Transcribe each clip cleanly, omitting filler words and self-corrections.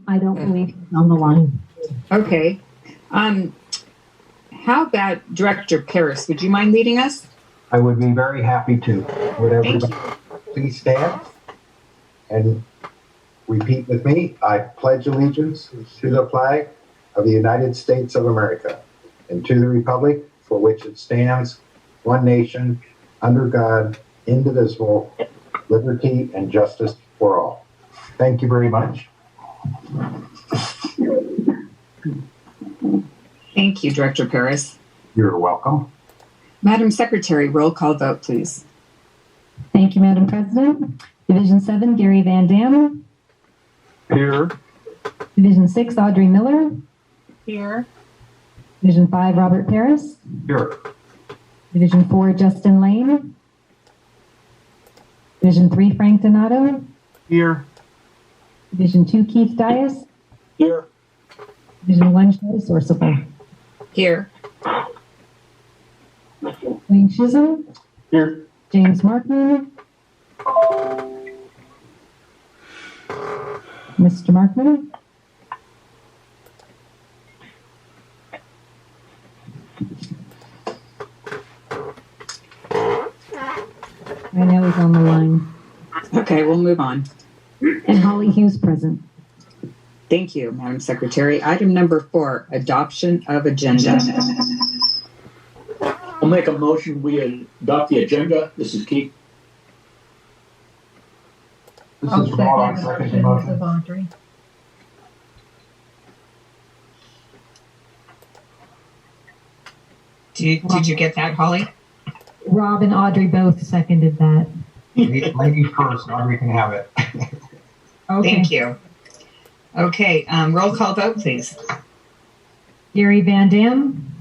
I don't believe he's on the line. Okay. How about Director Paris? Would you mind leading us? I would be very happy to. Would everybody please stand and repeat with me? I pledge allegiance to the flag of the United States of America and to the republic for which it stands, one nation, under God, indivisible, liberty and justice for all. Thank you very much. Thank you, Director Paris. You're welcome. Madam Secretary, roll call vote, please. Thank you, Madam President. Division 7, Gary Van Dam. Here. Division 6, Audrey Miller. Here. Division 5, Robert Paris. Here. Division 4, Justin Lane. Division 3, Frank Donato. Here. Division 2, Keith Dias. Here. Division 1, Shelley Sorcible. Here. Wayne Chisholm. Here. James Markman. Mr. Markman. I know he's on the line. Okay, we'll move on. And Holly Hughes present. Thank you, Madam Secretary. Item number 4, adoption of agenda. I'll make a motion, we adopt the agenda. This is Keith. This is Rob. Second motion. Did you get that, Holly? Rob and Audrey both seconded that. Ladies first, Audrey can have it. Okay. Thank you. Okay, roll call vote, please. Gary Van Dam.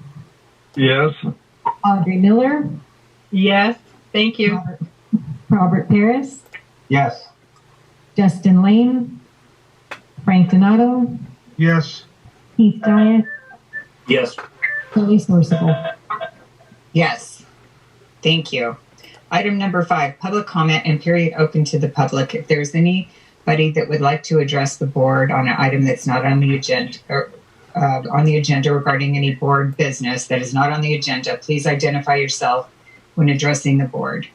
Yes. Audrey Miller. Yes. Thank you. Robert Paris. Yes. Justin Lane. Frank Donato. Yes. Keith Dias. Yes. Shelley Sorcible. Yes. Thank you. Item number 5, public comment and period open to the public. If there's anybody that would like to address the board on an item that's not on the agenda, or on the agenda regarding any board business that is not on the agenda, please identify yourself when addressing the board.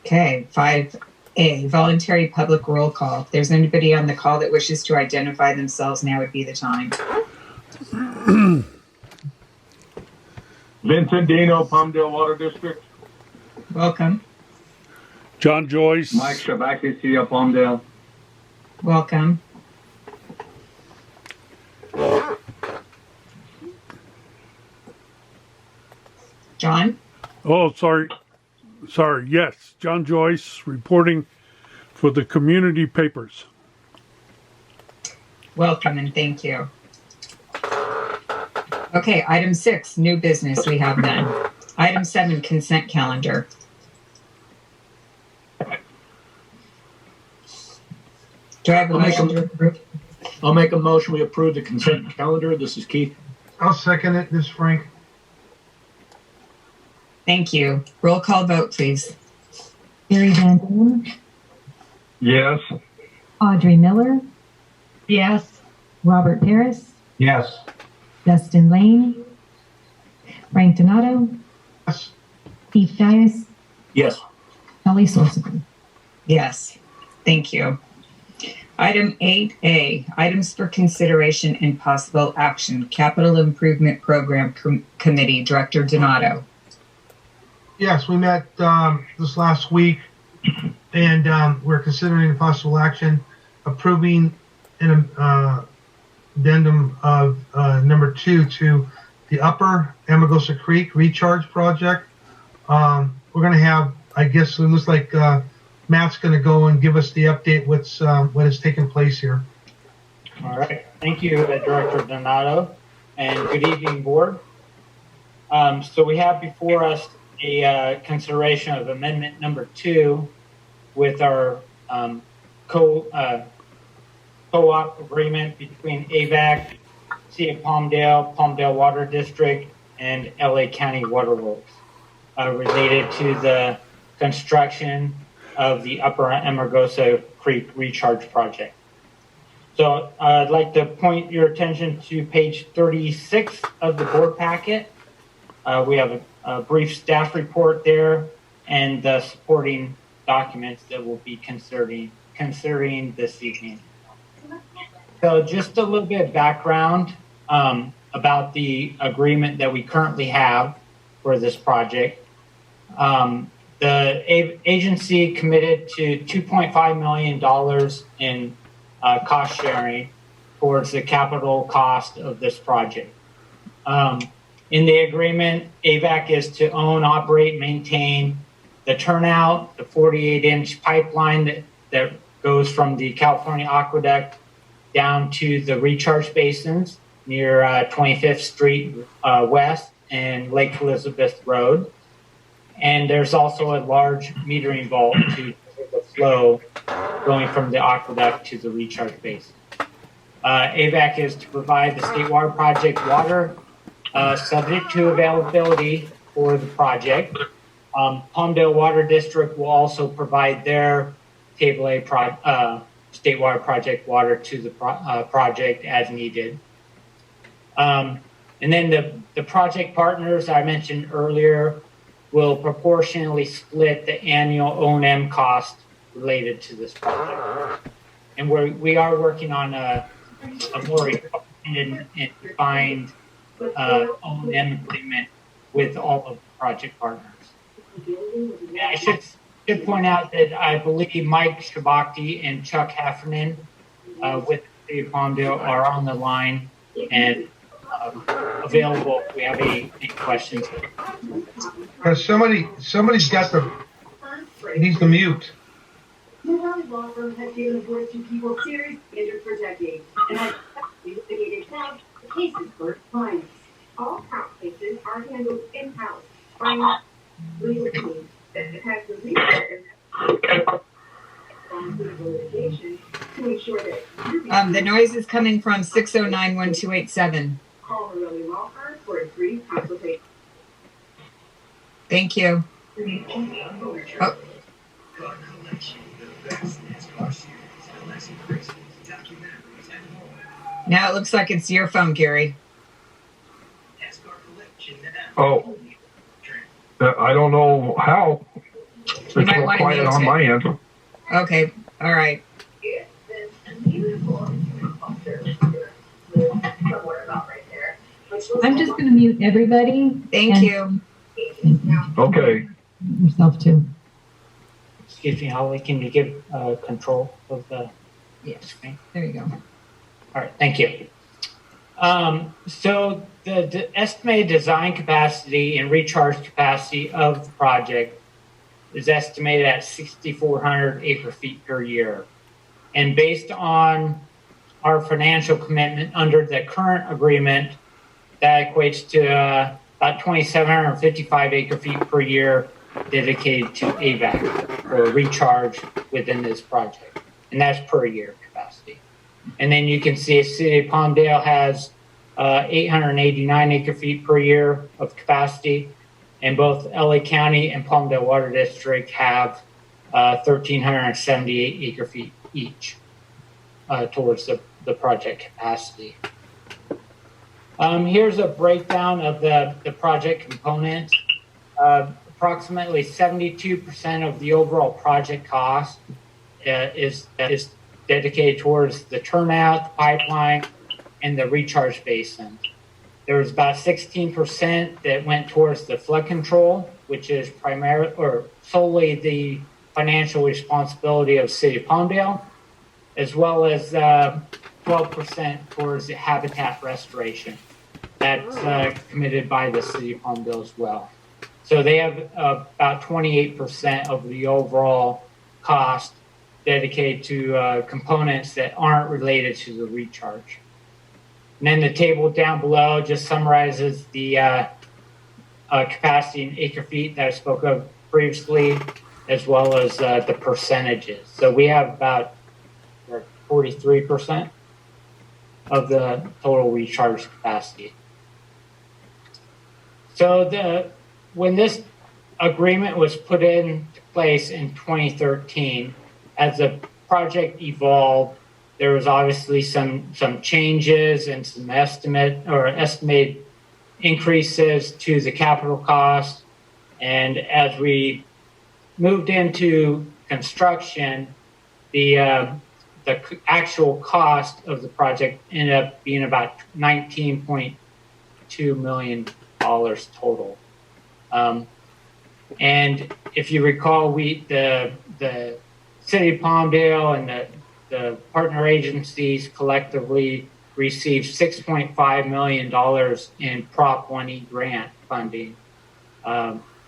Okay, 5A, voluntary public roll call. If there's anybody on the call that wishes to identify themselves, now would be the time. Vincent Dino, Palmdale Water District. Welcome. John Joyce. Mike Shabaki, City of Palmdale. Welcome. John? Oh, sorry. Yes, John Joyce reporting for the community papers. Welcome and thank you. Okay, item 6, new business, we have none. Item 7, consent calendar. Do I have a motion to approve? I'll make a motion, we approve the consent calendar. This is Keith. I'll second it. This is Frank. Thank you. Roll call vote, please. Gary Van Dam. Yes. Audrey Miller. Yes. Robert Paris. Yes. Justin Lane. Frank Donato. Yes. Keith Dias. Yes. Shelley Sorcible. Yes. Thank you. Item 8A, items for consideration and possible action. Capital Improvement Program Committee, Director Donato. Yes, we met this last week, and we're considering possible action approving an addendum of number 2 to the Upper Amagosa Creek Recharge Project. We're going to have, I guess, it looks like Matt's going to go and give us the update what has taken place here. All right. Thank you, Director Donato, and good evening, Board. So we have before us a consideration of Amendment Number 2 with our co-op agreement between Avek, City of Palmdale, Palmdale Water District, and LA County Water Works related to the construction of the Upper Amargosa Creek Recharge Project. So I'd like to point your attention to page 36 of the board packet. We have a brief staff report there and the supporting documents that we'll be considering this evening. So just a little bit of background about the agreement that we currently have for this project. The agency committed to $2.5 million in cost sharing towards the capital cost of this project. In the agreement, Avek is to own, operate, maintain the turnout, the 48-inch pipeline that goes from the California Aqueduct down to the recharge basins near 25th Street West and Lake Elizabeth Road. And there's also a large metering vault to the flow going from the aqueduct to the recharge basin. Avek is to provide the State Water Project water subject to availability for the project. Palmdale Water District will also provide their Table A State Water Project water to the project as needed. And then the project partners I mentioned earlier will proportionally split the annual O&M cost related to this project. And we are working on a more and defined O&M agreement with all of the project partners. And I should point out that I believe Mike Shabakti and Chuck Heffernan with the City of Palmdale are on the line and available if we have any questions. Somebody's got needs to mute. Valley Law Firm has given voice to people seriously injured for decades and has litigated thousands of cases for clients. All count cases are handled in-house by a legal team that has the resources litigation to ensure that The noise is coming from 609-1287. call the Valley Law Firm for a free consultation. Thank you. Oh. Now it looks like it's your phone, Gary. Oh, I don't know how. It's might so wanna quiet mute on it. my end. Okay, all right. I'm just going to mute everybody. Thank and you. Okay. Yourself too. Excuse me, Holly, can you give control of the screen? There you go. All right, thank you. So the estimated design capacity and recharge capacity of the project is estimated at 6,400 acre feet per year. And based on our financial commitment under the current agreement, that equates to about 2,755 acre feet per year dedicated to AVAC or recharge within this project. And that's per year capacity. And then you can see City of Palmdale has 889 acre feet per year of capacity. And both LA County and Palmdale Water District have 1,378 acre feet each towards the project capacity. Here's a breakdown of the project components. Approximately 72% of the overall project cost is dedicated towards the turnout, the pipeline, and the recharge basin. There was about 16% that went towards the flood control, which is primarily or solely the financial responsibility of City of Palmdale, as well as 12% towards the habitat restoration. That's committed by the City of Palmdale as well. So they have about 28% of the overall cost dedicated to components that aren't related to the recharge. And then the table down below just summarizes the capacity in acre feet that I spoke of previously, as well as the percentages. So we have about 43% of the total recharge capacity. So when this agreement was put into place in 2013. As the project evolved, there was obviously some changes and some estimated increases to the capital cost. And as we moved into construction, the actual cost of the project ended up being about $19.2 million total. And if you recall, the City of Palmdale and the partner agencies collectively received $6.5 million in Prop 1E grant funding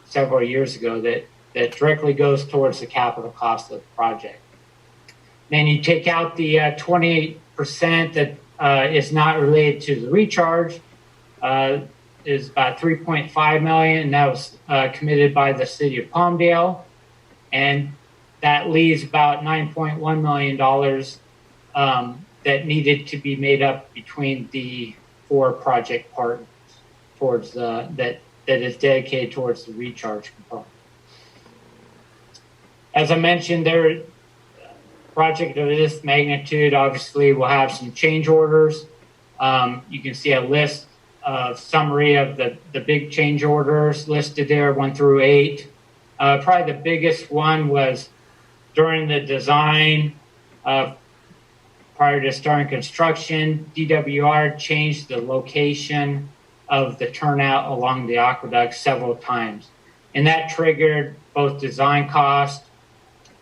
several years ago that directly goes towards the capital cost of the project. Then you take out the 28% that is not related to the recharge, is about $3.5 million, and that was committed by the City of Palmdale, and that leaves about $9.1 million that needed to be made up between the 4 project partners towards that is dedicated towards the recharge component. As I mentioned, there project of this magnitude obviously will have some change orders. You can see a list of summary of the big change orders listed there, 1 through 8. Probably the biggest one was during the design prior to starting construction, DWR changed the location of the turnout along the aqueduct several times. And that triggered both design costs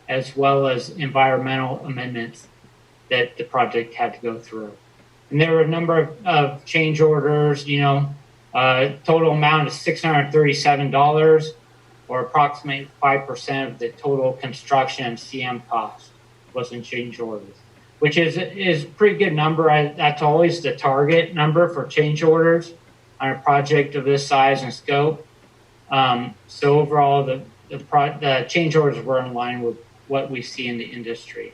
as well as environmental amendments that the project had to go through. And there were a number of change orders, total amount of $637, or approximately 5% of the total construction and CM cost was in change orders, which is a pretty good number. That's always the target number for change orders on a project of this size and scope. So overall, the change orders were in line with what we see in the industry.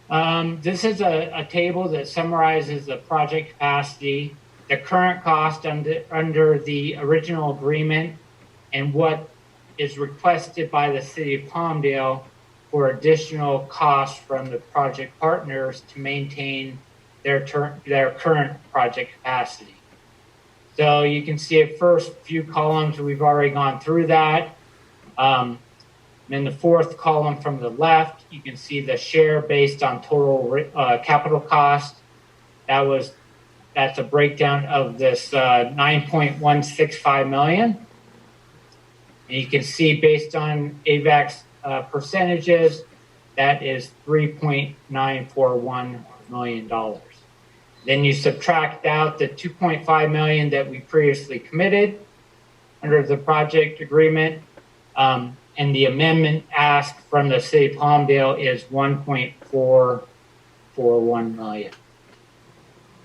This is a table that summarizes the project capacity, the current cost under the original agreement, and what is requested by the City of Palmdale for additional costs from the project partners to maintain their current project capacity. So you can see at first few columns, we've already gone through that. In the 4th column from the left, you can see the share based on total capital cost. That's a breakdown of this $9.165 million. And you can see based on Avek's percentages, that is $3.941 million. Then you subtract out the $2.5 million that we previously committed under the project agreement. And the amendment asked from the City of Palmdale is $1.441 million.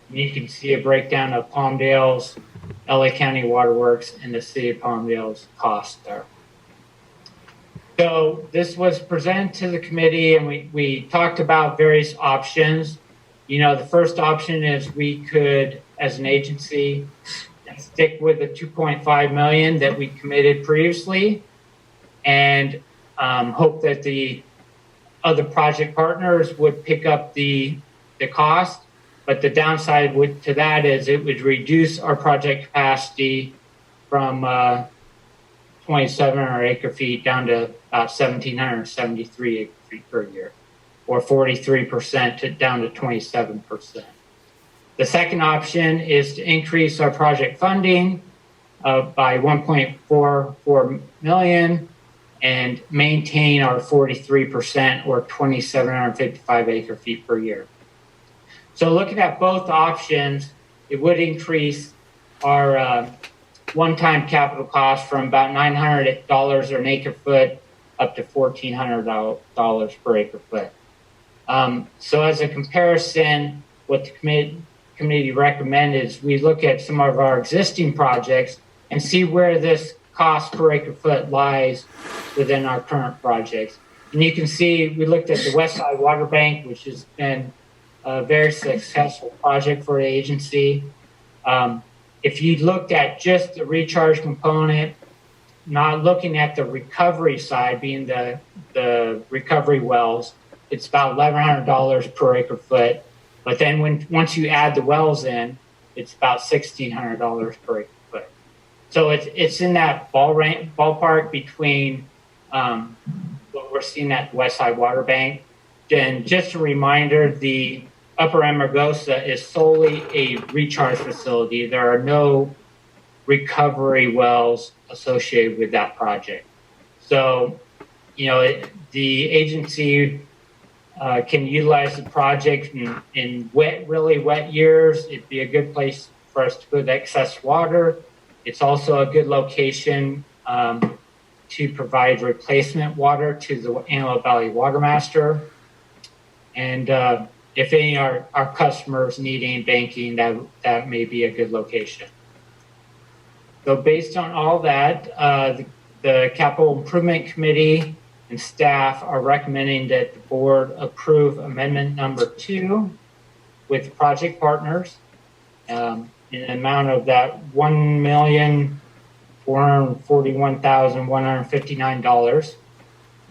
And you can see a breakdown of Palmdale's, LA County Waterworks, and the City of Palmdale's cost there. So this was presented to the committee, and we talked about various options. The first option is we could, as an agency, stick with the $2.5 million that we committed previously, and hope that the other project partners would pick up the cost. But the downside to that is it would reduce our project capacity from 2,700 acre feet down to about 1,773 acre feet per year, or 43% down to 27%. The second option is to increase our project funding by $1.44 million and maintain our 43%, or 2,755 acre feet per year. So looking at both options, it would increase our one-time capital cost from about $900 an acre foot up to $1,400 per acre foot. So as a comparison, what the committee recommended is we look at some of our existing projects and see where this cost per acre foot lies within our current projects. And you can see we looked at the West Side Water Bank, which has been a very successful project for the agency. if you looked at just the recharge component, not looking at the recovery side, being the recovery wells, it's about $1,100 per acre foot. But then once you add the wells in, it's about $1,600 per acre foot. So it's in that ballpark between what we're seeing at Westside Water Bank. And just a reminder, the Upper Amargosa is solely a recharge facility. There are no recovery wells associated with that project. So, the agency can utilize the project in really wet years. It'd be a good place for us to put excess water. It's also a good location to provide replacement water to the Antelope Valley Water Master. And if any of our customers need any banking, that may be a good location. So based on all that, the Capital Improvement Committee and staff are recommending that the board approve amendment number 2 with project partners in an amount of that $1,441,159,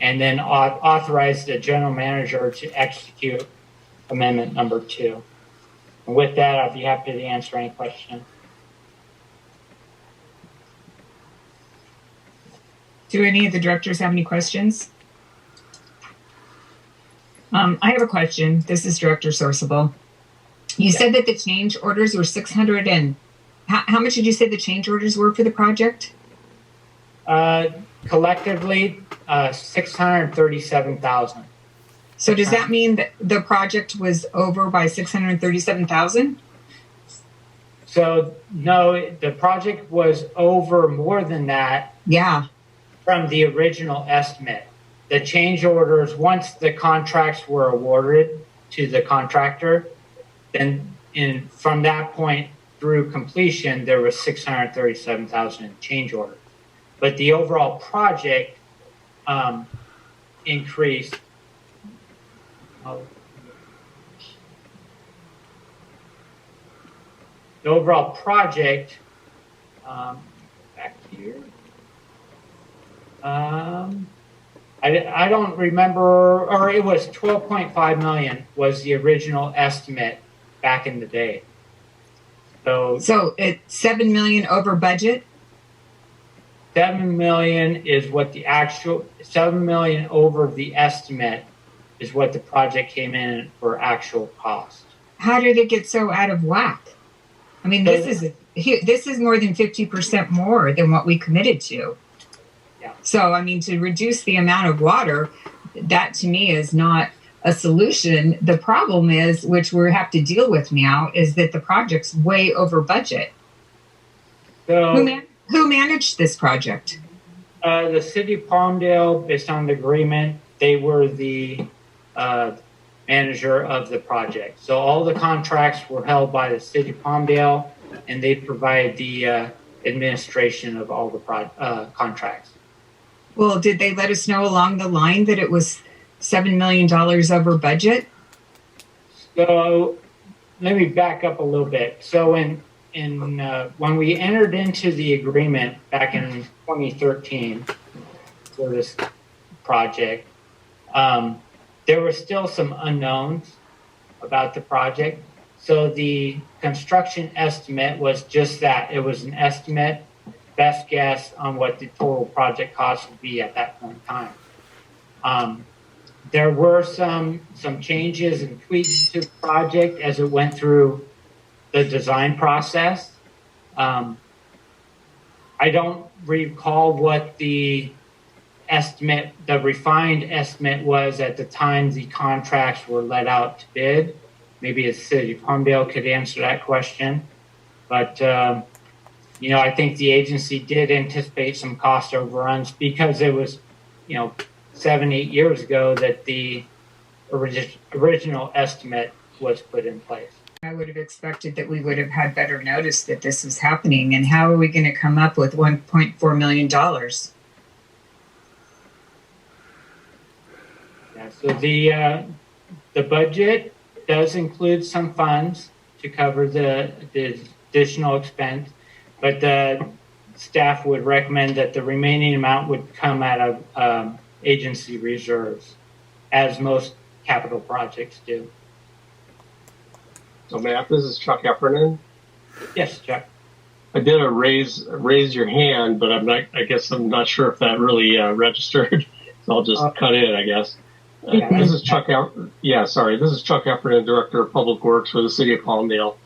and then authorize the general manager to execute amendment number 2. And with that, I'd be happy to answer any questions. Do any of the directors have any questions? I have a question. This is Director Sourceable. You said that the change orders were 600 and how much did you say the change orders were for the project? Collectively, 637,000. So does that mean that the project was over by 637,000? So no, the project was over more than that. Yeah. From the original estimate. The change orders, once the contracts were awarded to the contractor, then from that point through completion, there was 637,000 in change orders. But the overall project increased. The overall project, back here. I don't remember, or it was 12.5 million was the original estimate back in the day. So it's 7 million over budget? 7 million is what the actual, 7 million over the estimate is what the project came in for actual cost. How did it get so out of whack? I mean, this is more than 50% more than what we committed to. Yeah. So, I mean, to reduce the amount of water, that to me is not a solution. The problem is, which we have to deal with now, is that the project's way over budget. So, who managed this project? The city of Palmdale, based on the agreement, they were the manager of the project. So all the contracts were held by the city of Palmdale, and they provide the administration of all the contracts. Well, did they let us know along the line that it was $7 million over budget? So let me back up a little bit. So when we entered into the agreement back in 2013 for this project, there were still some unknowns about the project. So the construction estimate was just that. It was an estimate, best guess on what the total project cost would be at that point in time. There were some changes and tweaks to the project as it went through the design process. I don't recall what the estimate, the refined estimate was at the time the contracts were let out to bid. Maybe the city of Palmdale could answer that question. But, I think the agency did anticipate some cost overruns because it was, 7-8 years ago that the original estimate was put in place. I would have expected that we would have had better notice that this was happening. And how are we going to come up with $1.4 million? Yeah, so the budget does include some funds to cover the additional expense. but the staff would recommend that the remaining amount would come out of agency reserves, as most capital projects do. So Matt, this is Chuck Heffernan. Yes, Chuck. I did a raise your hand, but I guess I'm not sure if that really registered. So I'll just cut in, I guess. This is Chuck. This is Chuck Heffernan, Director of Public Works for the City of Palmdale,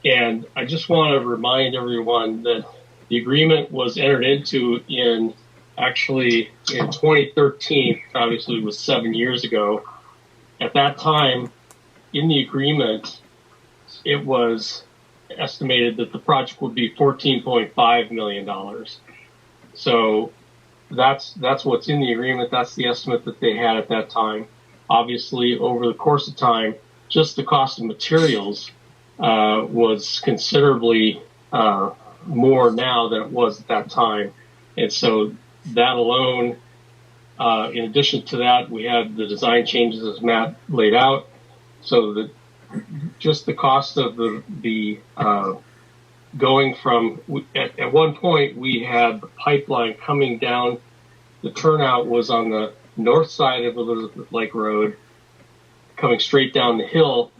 and I just want to remind everyone that the agreement was entered into in 2013. Obviously, it was 7 years ago. At that time, in the agreement, it was estimated that the project would be $14.5 million. So that's what's in the agreement. That's the estimate that they had at that time. Obviously, over the course of time, just the cost of materials was considerably more now than it was at that time. And so that alone, in addition to that, we had the design changes as Matt laid out. So that just the cost of the going from, at one point we had the pipeline coming down, the turnout was on the north side of Elizabeth Lake Road, coming straight down the hill.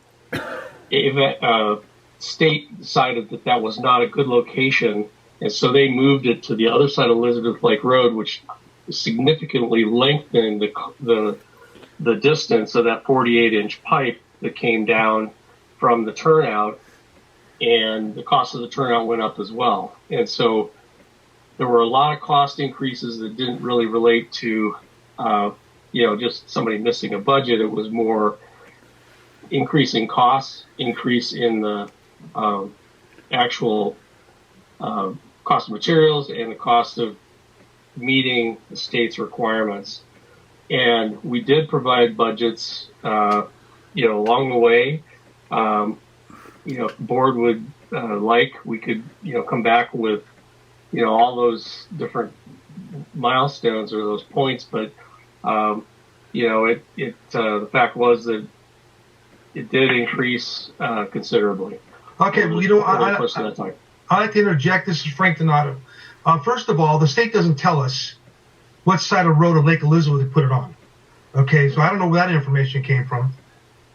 State decided that was not a good location, and so they moved it to the other side of Elizabeth Lake Road, which significantly lengthened the distance of that 48-inch pipe that came down from the turnout, and the cost of the turnout went up as well. And so there were a lot of cost increases that didn't really relate to, just somebody missing a budget. It was more increase in costs, increase in the actual cost of materials, and the cost of meeting the state's requirements. And we did provide budgets, along the way. If the board would we could, come back with, all those different milestones or those points. But, the fact was that it did increase considerably. Okay, well, I'd like to interject. This is Frank Donato. First of all, the state doesn't tell us what side of road of Lake Elizabeth to put it on. Okay, so I don't know where that information came from.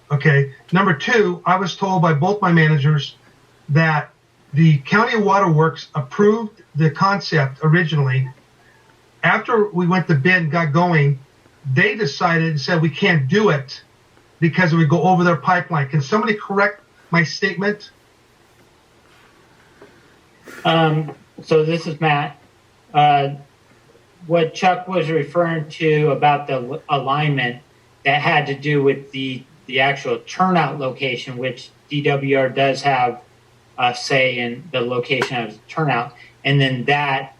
Okay, number two, I was told by both my managers that the County Waterworks approved the concept originally. After we went to bid and got going, they decided and said we can't do it because it would go over their pipeline. Can somebody correct my statement? So this is Matt. What Chuck was referring to about the alignment, that had to do with the actual turnout location, which DWR does have a say in the location of the turnout, and then that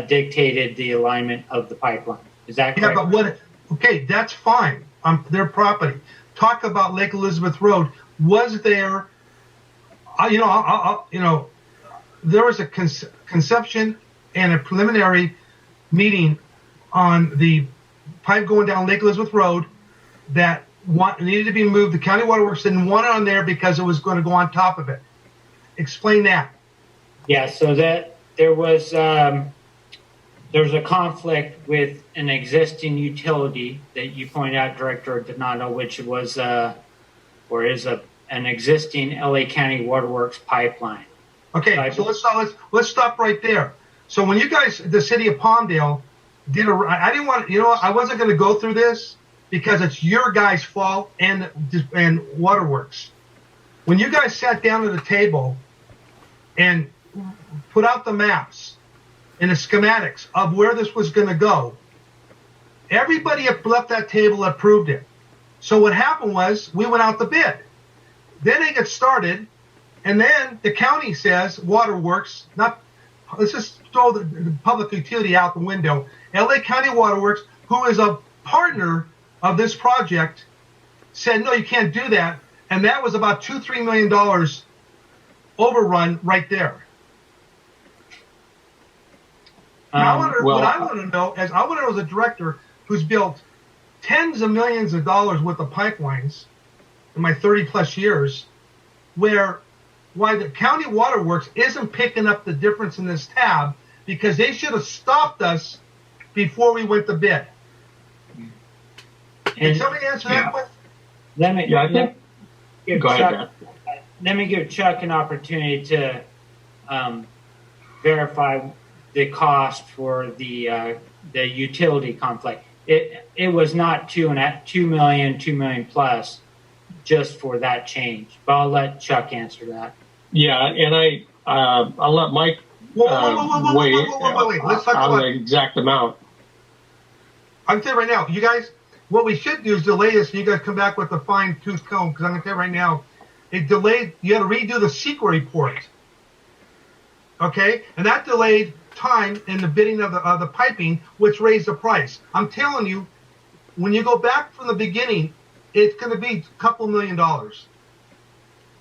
dictated the alignment of the pipeline. Is that correct? Yeah, but okay, that's fine. Their property. Talk about Lake Elizabeth Road. Was there, there was a conception and a preliminary meeting on the pipe going down Lake Elizabeth Road that needed to be moved. The County Waterworks didn't want it on there because it was going to go on top of it. Explain that. Yeah, so that there was a conflict with an existing utility that you point out, Director Donato, which was an existing LA County Waterworks pipeline. Okay, so let's stop right there. So when you guys, the city of Palmdale, I didn't want, I wasn't going to go through this because it's your guys' fault and Waterworks. When you guys sat down at the table and put out the maps and the schematics of where this was going to go, everybody left that table approved it. So what happened was we went out to bid. Then it gets started, and then the county says, Waterworks, let's just throw the public utility out the window. LA County Waterworks, who is a partner of this project, said, no, you can't do that. And that was about $2-3 million overrun right there. What I want to know is, I want to know as a director who's built tens of millions of dollars worth of pipelines in my 30 plus years, where why the county waterworks isn't picking up the difference in this tab, because they should have stopped us before we went to bid. Can And somebody answer that question? let me, Yeah, I think. give Go ahead, Chuck, Dan. let me give Chuck an opportunity to verify the cost for the utility conflict. It was not 2 million plus just for that change. But I'll let Chuck answer that. Yeah, and I'll let Mike Wait. Let's talk on about the exact amount. I'm telling you right now, you guys, what we should do is delay this and you guys come back with a fine tooth comb, because I'm going to tell you right now, it delayed, you had to redo the secret report. Okay? And that delayed time in the bidding of the piping, which raised the price. I'm telling you, when you go back from the beginning, it's going to be a couple $1 million.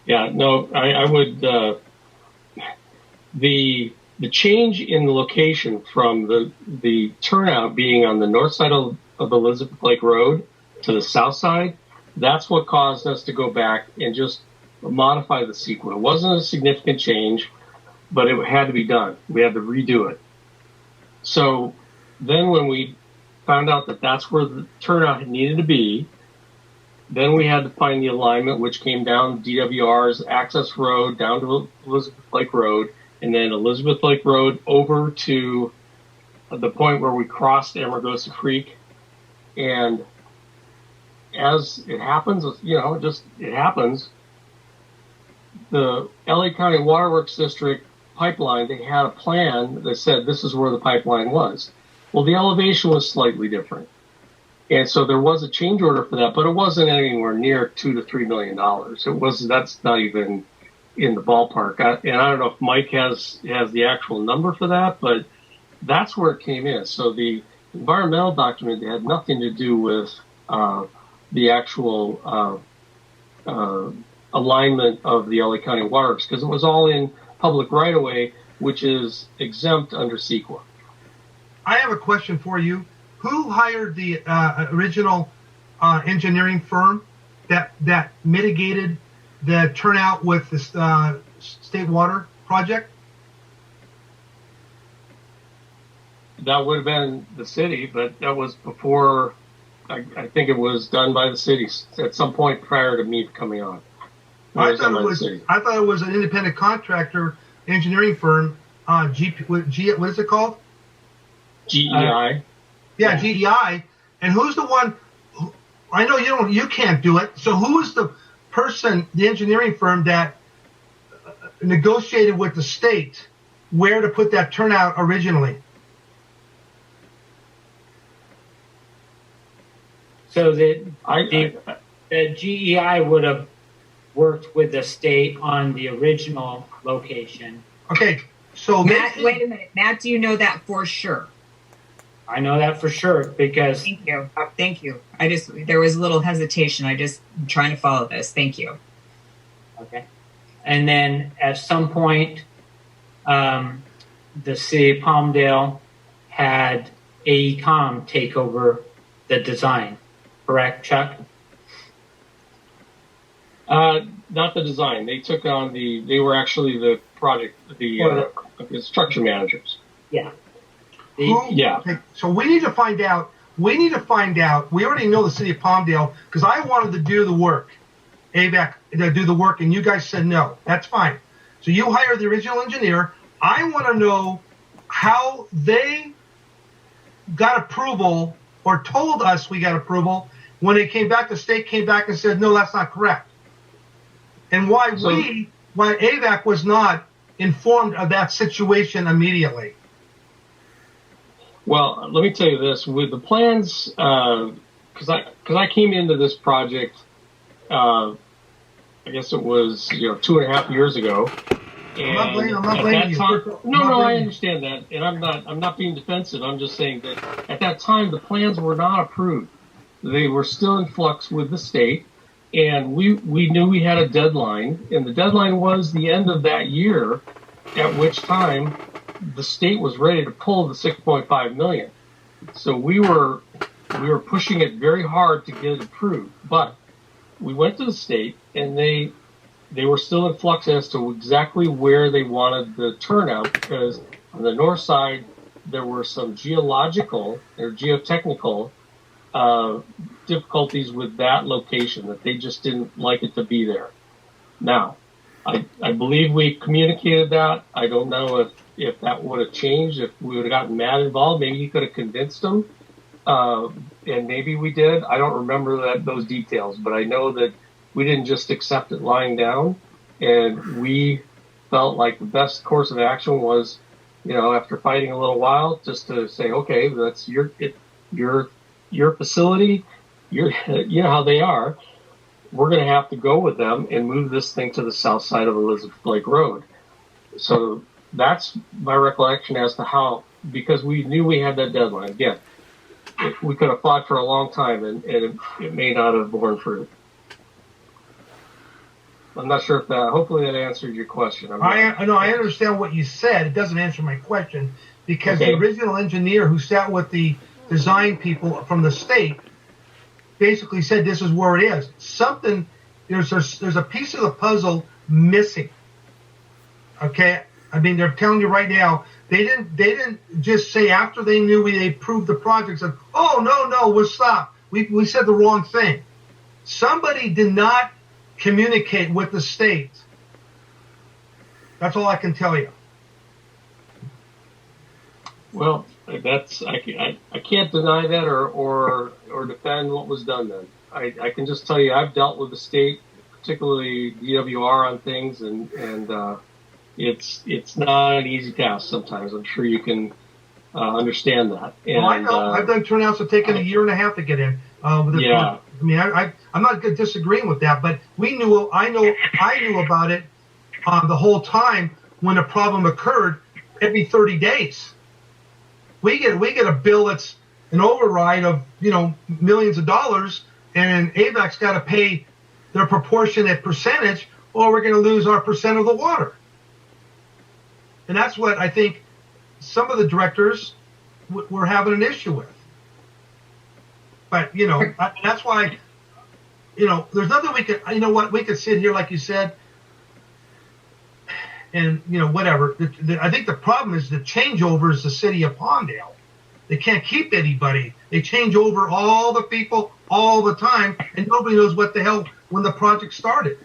Yeah, no, I would, the change in the location from the turnout being on the north side of Elizabeth Lake Road to the south side, that's what caused us to go back and just modify the sequence. It wasn't a significant change, but it had to be done. We had to redo it. So then when we found out that that's where the turnout needed to be, then we had to find the alignment, which came down DWR's access road down to Elizabeth Lake Road, and then Elizabeth Lake Road over to the point where we crossed Amargosa Creek. And as it happens, it happens, the LA County Waterworks District pipeline, they had a plan that said this is where the pipeline was. Well, the elevation was slightly different. And so there was a change order for that, but it wasn't anywhere near $2 to $3 million. That's not even in the ballpark. And I don't know if Mike has the actual number for that, but that's where it came in. So the environmental document had nothing to do with the actual alignment of the LA County Waterworks, because it was all in public right-of-way, which is exempt under CEQA. I have a question for you. Who hired the original engineering firm that mitigated the turnout with this state water project? That would have been the city, but that was before. I think it was done by the city at some point prior to me coming on. I thought it was an independent contractor engineering firm. What is it called? GEI. Yeah, GEI. And who's the one? I know you can't do it. So who is the person, the engineering firm that negotiated with the state where to put that turnout originally? So the GEI would have worked with the state on the original location. Okay, so Matt, wait a minute. Matt, do you know that for sure? I know that for sure because. Thank you. Thank you. There was a little hesitation. I'm trying to follow this. Thank you. Okay. And then at some point, the city of Palmdale had AECOM take over the design. Correct, Chuck? Not the design. They took on they were actually the project, the structure managers. Yeah. Okay, so we need to find out. We already know the city of Palmdale because I wanted to do the work. Avek to do the work, and you guys said no. That's fine. So you hired the original engineer. I want to know how they got approval or told us we got approval when they came back. The state came back and said no, that's not correct. And why Avek was not informed of that situation immediately. Well, let me tell you this: with the plans, because I came into this project, I guess it was 2.5 years ago. And I'm not blaming you. No, I understand that, and I'm not being defensive. I'm just saying that at that time the plans were not approved; they were still in flux with the state, and we knew we had a deadline, and the deadline was the end of that year, at which time the state was ready to pull the $6.5 million. So we were pushing it very hard to get it approved, but we went to the state and they they were still in flux as to exactly where they wanted the turnout, because on the north side, there were some geological or geotechnical difficulties with that location, that they just didn't like it to be there. Now, I believe we communicated that. I don't know if that would have changed, if we would have gotten Matt involved. Maybe he could have convinced them, and maybe we did. I don't remember those details, but I know that we didn't just accept it lying down, and we felt like the best course of action was, after fighting a little while, just to say, okay, that's your facility. You know how they are. We're going to have to go with them and move this thing to the south side of Elizabeth Lake Road. So that's my recollection as to how, because we knew we had that deadline. Again, we could have fought for a long time, and it may not have borne fruit. I'm not sure if hopefully that answered your question. I understand what you said. It doesn't answer my question, because the original engineer who sat with the design people from the state basically said this is where it is. There's a piece of the puzzle missing. Okay, I mean, they're telling you right now, they didn't just say after they knew they approved the project, said, oh no, we'll stop. We said the wrong thing. Somebody did not communicate with the state. That's all I can tell you. Well, I can't deny that or defend what was done then. I can just tell you I've dealt with the state, particularly DWR, on things, and it's not an easy task sometimes. I'm sure you can understand that. And, I know. I've done turnouts that taken a year and a half to get in. Yeah. I mean, I'm not disagreeing with that, but I knew about it the whole time when a problem occurred every 30 days. We get a bill that's an override of millions of dollars, and Avek's got to pay their proportionate percentage, or we're going to lose our percent of the water. And that's what I think some of the directors were having an issue with. But that's why there's nothing we could. We could sit here like you said, and whatever. I think the problem is the changeover is the city of Palmdale. They can't keep anybody. They change over all the people all the time, and nobody knows what the hell when the project started.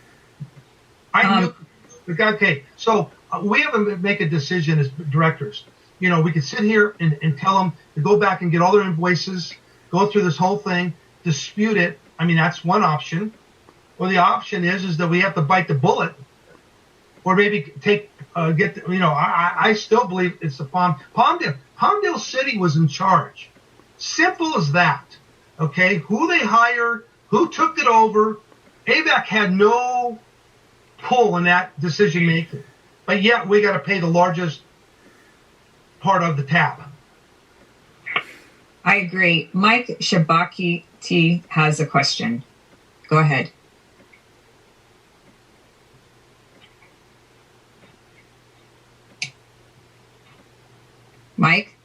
Okay, so we have to make a decision as directors. We could sit here and tell them to go back and get all their invoices, go through this whole thing, dispute it. I mean, that's one option. Or the option is that we have to bite the bullet, or maybe I still believe it's the Palmdale City was in charge. Simple as that. Okay, who they hired, who took it over. Avek had no pull in that decision making, but yet we got to pay the largest part of the tab. I agree. Mike Shabaki T has a question. Go ahead. Mike?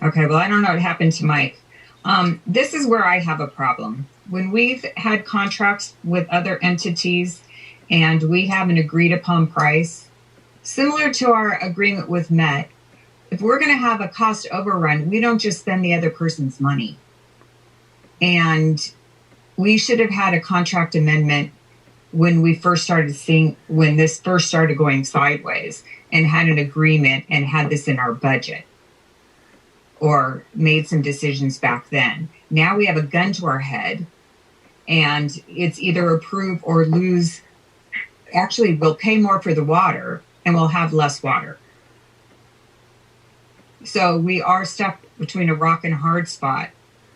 Okay, well, I don't know what happened to Mike. This is where I have a problem. When we've had contracts with other entities and we have an agreed upon price, similar to our agreement with Met, if we're going to have a cost overrun, we don't just spend the other person's money. And we should have had a contract amendment when we first started when this first started going sideways, and had an agreement and had this in our budget, or made some decisions back then. Now we have a gun to our head, and it's either approve or lose. Actually, we'll pay more for the water and we'll have less water. So we are stuck between a rock and a hard spot,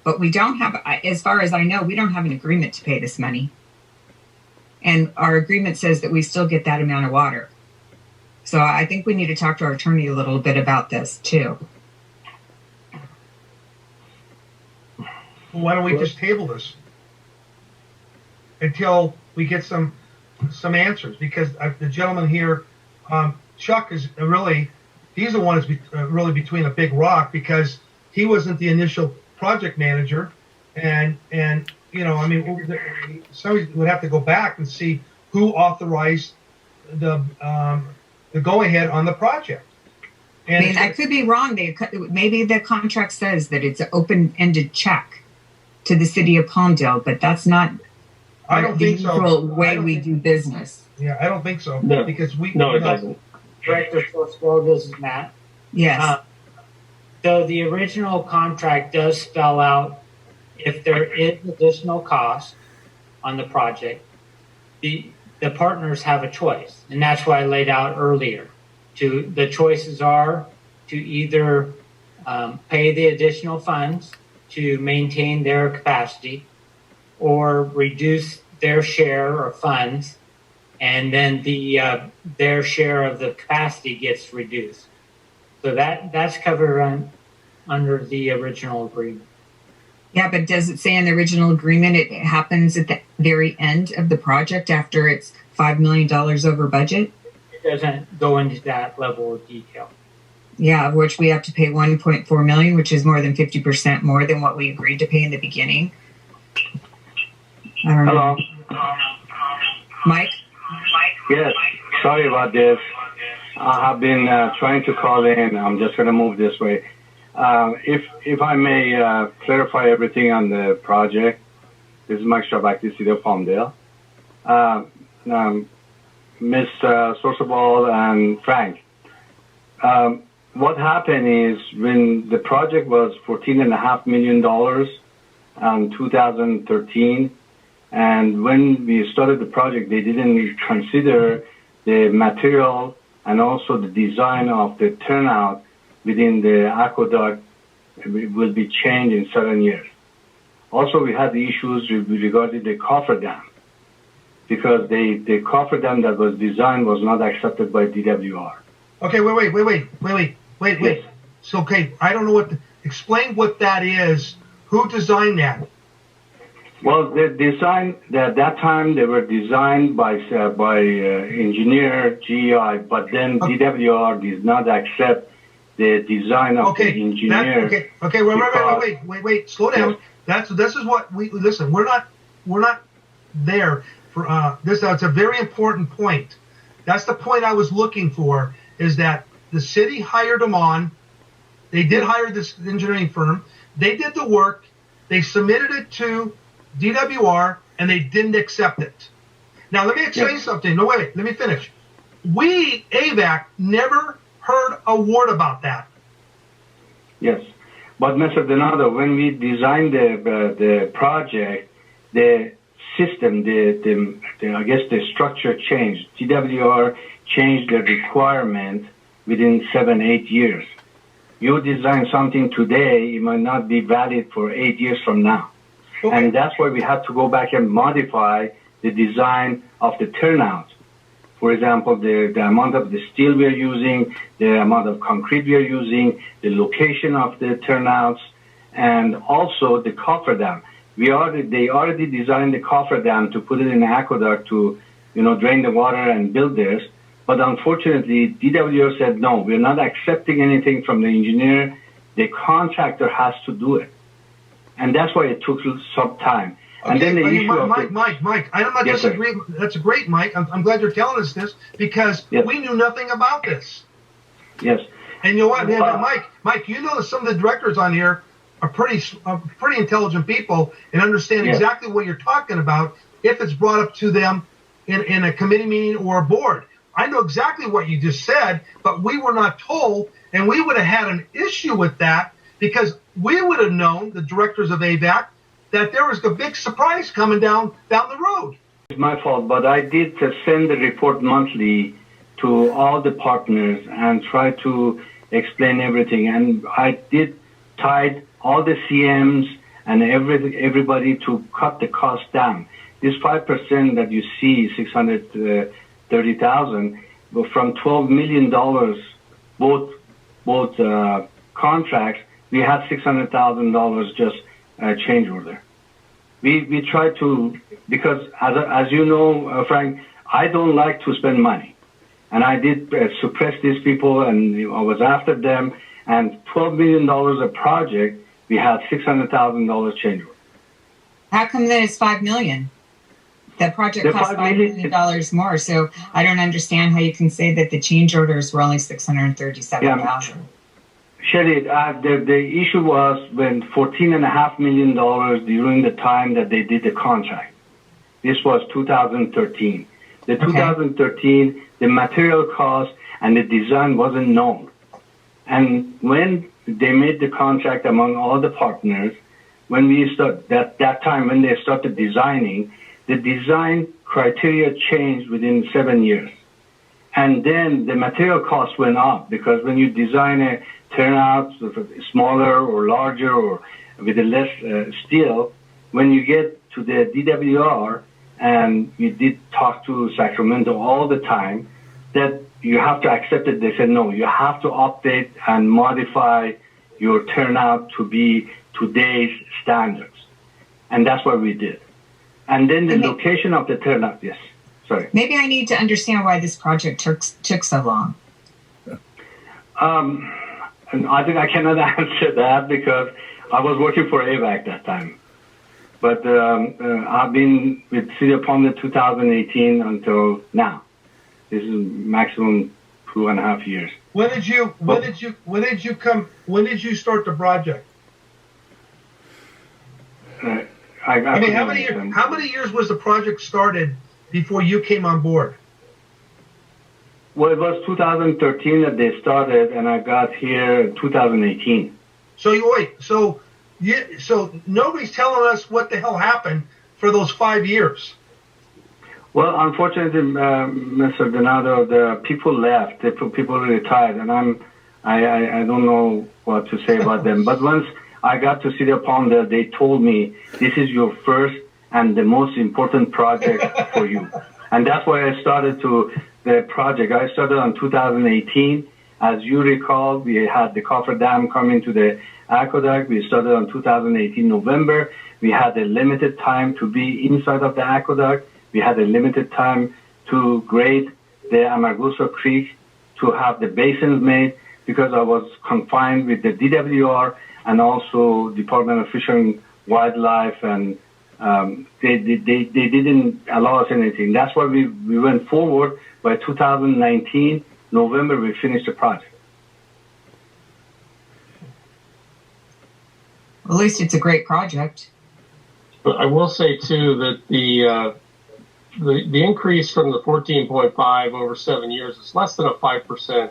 but we don't have, as far as I know, we don't have an agreement to pay this money. And our agreement says that we still get that amount of water. So I think we need to talk to our attorney a little bit about this too. Well, why don't we just table this until we get some answers? Because the gentleman here, Chuck, is really, he's the one that's really between a big rock, because he wasn't the initial project manager. And you know, I mean, somebody would have to go back and see who authorized the go ahead on the project. I mean, I could be wrong. Maybe the contract says that it's an open-ended check to the city of Palmdale, but that's not I don't the think so. usual way we do business. Yeah, I don't think so. No. Because it doesn't. Director Schwartzwell, this is Matt. Yes. So the original contract does spell out if there is additional cost on the project, the partners have a choice, and that's why I laid out earlier. The choices are to either pay the additional funds to maintain their capacity, or reduce their share of funds, and then their share of the capacity gets reduced. So that's covered under the original agreement. Yeah, but does it say in the original agreement it happens at the very end of the project after it's $5 million over budget? It doesn't go into that level of detail. Yeah, of which we have to pay $1.4 million, which is more than 50% more than what we agreed to pay in the beginning. I don't know. Hello. Mike? Yes, sorry about this. I have been trying to call in. I'm just going to move this way. If I may clarify everything on the project, this is Mike Strabak, the City of Palmdale. Ms. Sorsabal and Frank, what happened is when the project was $14.5 million in 2013, and when we started the project, they didn't consider the material and also the design of the turnout within the aqueduct will be changed in 7 years. Also, we had the issues regarding the cofferdam, because the cofferdam that was designed was not accepted by DWR. Okay, wait. Yes. So, okay, I don't know explain what that is. Who designed that? Well, the design at that time they were designed by engineer GI, but then DWR did not accept the design of the engineer. Wait, slow down. Yes. This is what we listen. We're not there for this. That's a very important point. That's the point I was looking for. Is that the city hired them on? They did hire this engineering firm. They did the work. They submitted it to DWR, and they didn't accept it. Now, let me explain something. No, wait, let me finish. We, AVAC, never heard a word about that. Yes. But, Mr. Donato, when we designed the project, the system, I guess the structure changed. DWR changed the requirement within 7-8 years. You design something today, it might not be valid for 8 years from now. Okay. And that's why we had to go back and modify the design of the turnout. For example, the amount of the steel we are using, the amount of concrete we are using, the location of the turnouts, and also the cofferdam. They already designed the cofferdam to put it in the aqueduct to, drain the water and build this. But unfortunately, DWR said, no, we're not accepting anything from the engineer. The contractor has to do it. And that's why it took some time. Okay, and then the issue Mike, I'm not disagreeing. That's great, Mike. I'm glad you're telling us this because we knew nothing about this. Yes. And you know what, Mike, you know that some of the directors on here are pretty intelligent people and understand exactly what you're talking about if it's brought up to them in a committee meeting or a board. I know exactly what you just said, but we were not told, and we would have had an issue with that because we would have known, the directors of AVAC, that there was a big surprise coming down the road. It's my fault, but I did send the report monthly to all the partners and try to explain everything. And I did tie all the CMs and everybody to cut the cost down. This 5% that you see, $630,000, from $12 million, both contracts, we had $600,000 just change order. We try to, because as you know, Frank, I don't like to spend money. And I did suppress these people, and I was after them. And $12 million a project, we had $600,000 change order. How come that it's $5 million? The project cost $5 million more, so I don't understand how you can say that the change orders were only $637,000. Sherry, the issue was when $14.5 million during the time that they did the contract. This was 2013. The 2013, the material cost and the design wasn't known. And when they made the contract among all the partners, when we start that time when they started designing, the design criteria changed within 7 years. And then the material cost went up because when you design a turnout smaller or larger or with a less steel, when you get to the DWR, and we did talk to Sacramento all the time, that you have to accept it. They said, no, you have to update and modify your turnout to be today's standards. And that's what we did. And then the location of the turnout, yes. Sorry. Maybe I need to understand why this project took so long. And I think I cannot answer that because I was working for Avek that time. But I've been with City of Palm 2018 until now. This is maximum 2.5 years. When did you start the project? I mean, how many years was the project started before you came on board? Well, it was 2013 that they started, and I got here in 2018. So nobody's telling us what the hell happened for those 5 years. Well, unfortunately, Mr. Donato, the people left. The people retired, and I don't know what to say about them. But once I got to City of Palmdale, they told me this is your first and the most important project for you, and that's why I started the project. I started in 2018. As you recall, we had the coffer dam coming to the aqueduct. We started in 2018 November. We had a limited time to be inside of the aqueduct. We had a limited time to grade the Amargosa Creek, to have the basins made, because I was confined with the DWR and also Department of Fish and Wildlife, and they didn't allow us anything. That's why we went forward. By 2019, November, we finished the project. Well, at least it's a great project. But I will say, too, that the increase from the 14.5 over 7 years is less than a 5%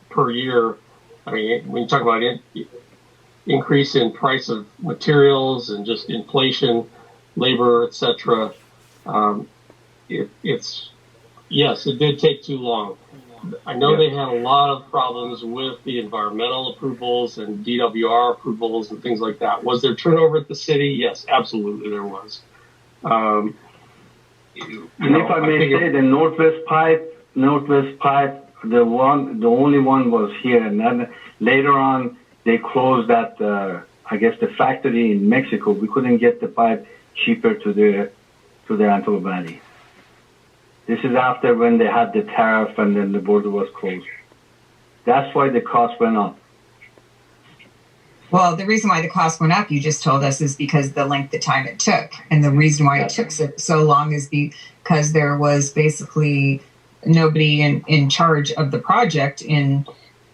per year. I mean, when you talk about increase in price of materials and just inflation, labor, etc., yes, it did take too long. I know they had a lot of problems with the environmental approvals and DWR approvals and things like that. Was there turnover at the city? Yes, absolutely there was. And if I may say, the Northwest Pipe, the only one was here, and then later on they closed that. I guess the factory in Mexico. We couldn't get the pipe cheaper to the Antelope Valley. This is after when they had the tariff and then the border was closed. That's why the cost went up. Well, the reason why the cost went up, you just told us, is because the length of time it took. And the reason why it took so long is because there was basically nobody in charge of the project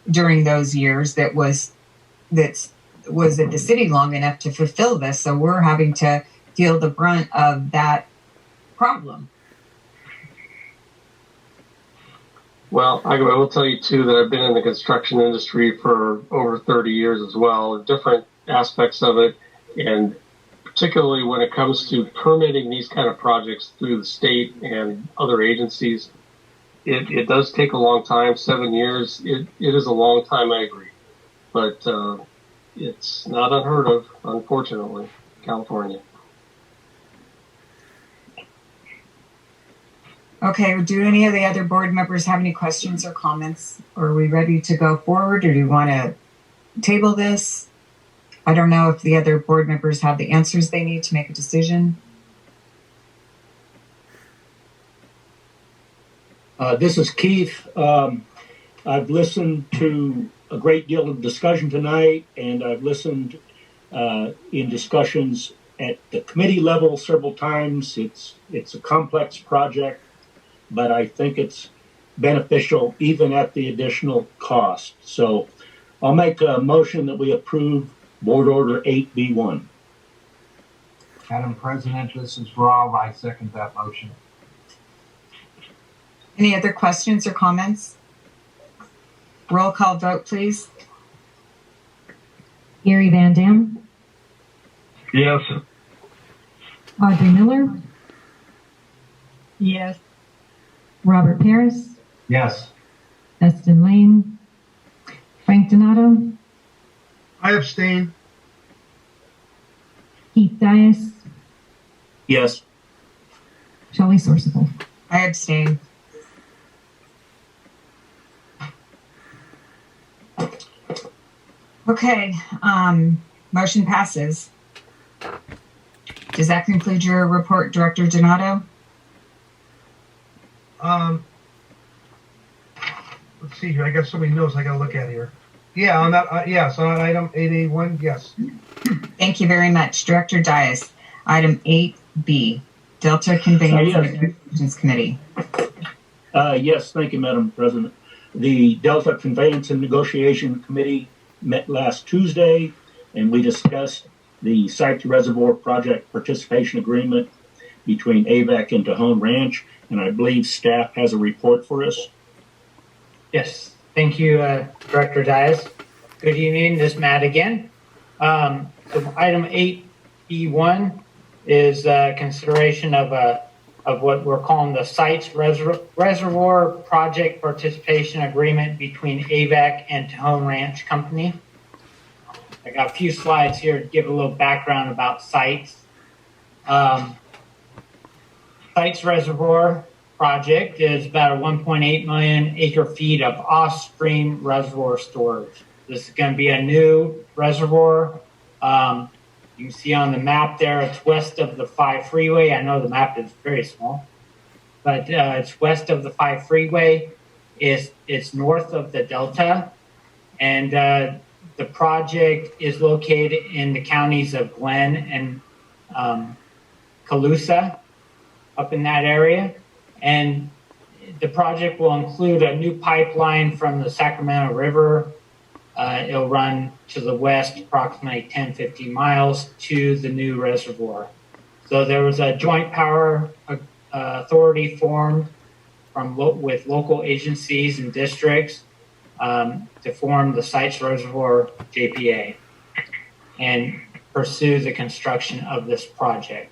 during those years that was at the city long enough to fulfill this. So we're having to feel the brunt of that problem. Well, I will tell you, too, that I've been in the construction industry for over 30 years as well, different aspects of it, and particularly when it comes to permitting these kind of projects through the state and other agencies, it does take a long time. 7 years, it is a long time, I agree. But it's not unheard of, unfortunately, California. Okay, do any of the other board members have any questions or comments? Or are we ready to go forward, or do you want to table this? I don't know if the other board members have the answers they need to make a decision. This is Keith. I've listened to a great deal of discussion tonight, and I've listened in discussions at the committee level several times. It's a complex project, but I think it's beneficial even at the additional cost. So I'll make a motion that we approve Board Order 8B1. Madam President, this is Rob. I second that motion. Any other questions or comments? Roll call vote, please. Gary Van Dam, Yes. Audrey Miller, Yes. Robert Paris, Yes. Eston Lane, Frank Donato, I abstain. Keith Dias, Yes. Shelley Sourcewell. I abstain. Okay, motion passes. Does that conclude your report, Director Donato? Let's see here. I got so many notes I got to look at here. Yeah, on that. Yes, on item 8A1. Yes. Thank you very much, Director Dias. Item 8B, Delta Conveyance Yes. Negotiations Committee. Yes, thank you, Madam President. The Delta Conveyance and Negotiation Committee met last Tuesday, and we discussed the Site to Reservoir Project Participation Agreement between Avek and Tejon Ranch, and I believe staff has a report for us. Yes, thank you, Director Dias. Good evening, this is Matt again. So item 8E1 is consideration of what we're calling the Sites Reservoir Project Participation Agreement between Avek and Tejon Ranch Company. I got a few slides here to give a little background about sites. Sites Reservoir Project is about a 1.8 million acre feet of off-stream reservoir storage. This is going to be a new reservoir. You can see on the map there, it's west of the 5 freeway. I know the map is very small, but it's west of the 5 freeway. It's north of the Delta, and the project is located in the counties of Glenn and Colusa, up in that area. And the project will include a new pipeline from the Sacramento River. It'll run to the west approximately 10-15 miles to the new reservoir. So there was a joint power authority formed with local agencies and districts to form the Sites Reservoir JPA and pursue the construction of this project.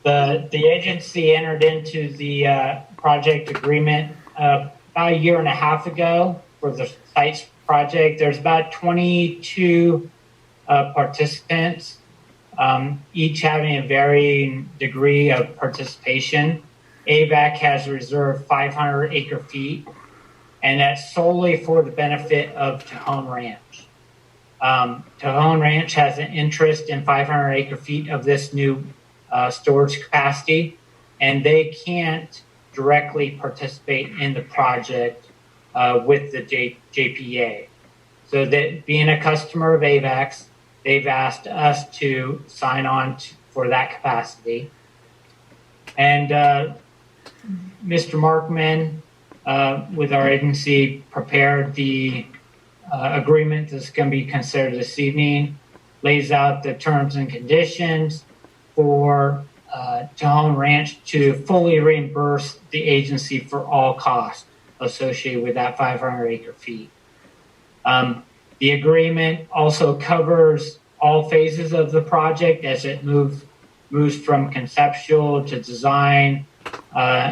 The agency entered into the project agreement about a year and a half ago for the sites project. There's about 22 participants, each having a varying degree of participation. Avek has reserved 500 acre feet, and that's solely for the benefit of Tejon Ranch. Tejon Ranch has an interest in 500 acre feet of this new storage capacity, and they can't directly participate in the project with the JPA. So that being a customer of Avek's, they've asked us to sign on for that capacity. And Mr. Markman, with our agency, prepared the agreement that's going to be considered this evening, lays out the terms and conditions for Tejon Ranch to fully reimburse the agency for all costs associated with that 500 acre feet. The agreement also covers all phases of the project as it moves from conceptual to design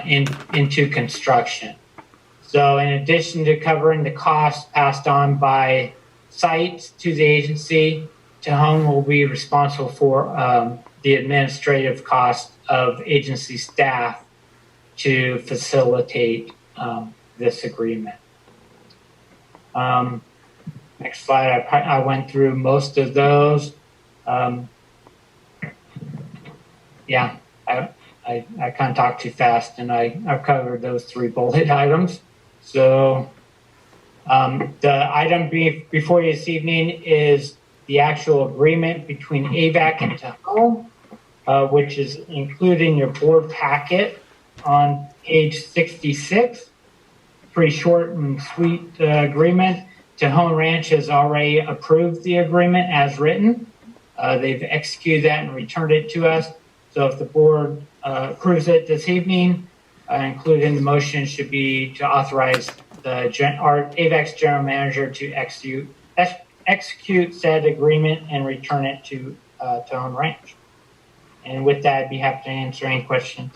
into construction. So in addition to covering the costs passed on by sites to the agency, Tejon will be responsible for the administrative cost of agency staff to facilitate this agreement. Next slide, I went through most of those. Yeah, I kind of talked too fast, and I've covered those 3 bullet items. So the item before you this evening is the actual agreement between Avek and Tejon. which is included in your board packet on page 66. Pretty short and sweet agreement. Tejon Ranch has already approved the agreement as written. They've executed that and returned it to us. So if the board approves it this evening, included in the motion should be to authorize our AVEX general manager to execute said agreement and return it to Tejon Ranch. And with that, I'd be happy to answer any questions.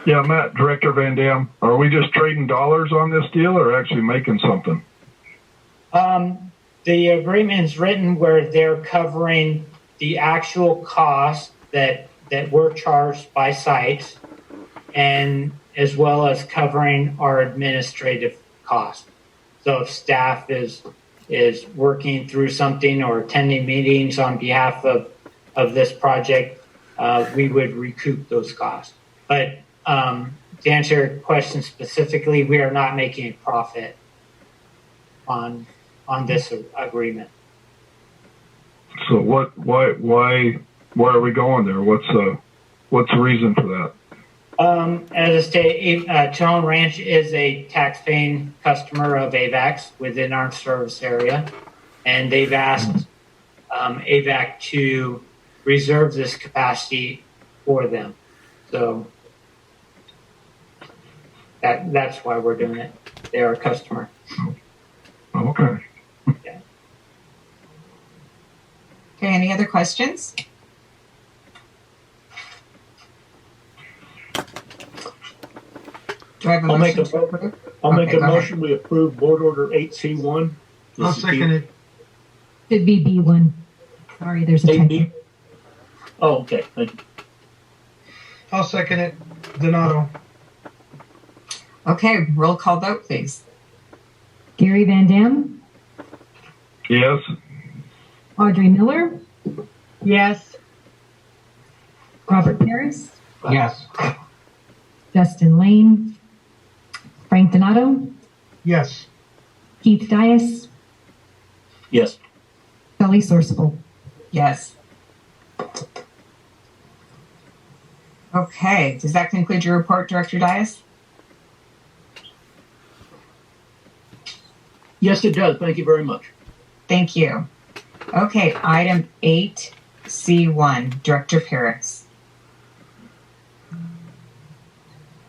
Yeah, Matt, Director Van Dam, are we just trading dollars on this deal or actually making something? The agreement is written where they're covering the actual cost that were charged by sites, and as well as covering our administrative costs. So if staff is working through something or attending meetings on behalf of this project, we would recoup those costs. But to answer your question specifically, we are not making a profit on this agreement. So why are we going there? What's the reason for that? As a state, Tejon Ranch is a tax-paying customer of AVEX within our service area, and they've asked AVEC to reserve this capacity for them. So that's why we're doing it. They are a customer. Okay. Yeah. Okay, any other questions? Do I have a motion to approve? I'll make a go ahead. motion we approve Board Order 8C1. I'll second it. Should be B1. Sorry, there's a typo. 8B. Oh, okay, thank you. I'll second it. Donato. Okay, roll call vote, please. Gary Van Dam, Yes. Audrey Miller, Yes. Robert Paris, Yes. Justin Lane, Frank Donato, Yes. Keith Dias, Yes. Shelley Sourceful. Yes. Okay, does that conclude your report, Director Dias? Yes, it does. Thank you very much. Thank you. Okay, item 8C1, Director Paris.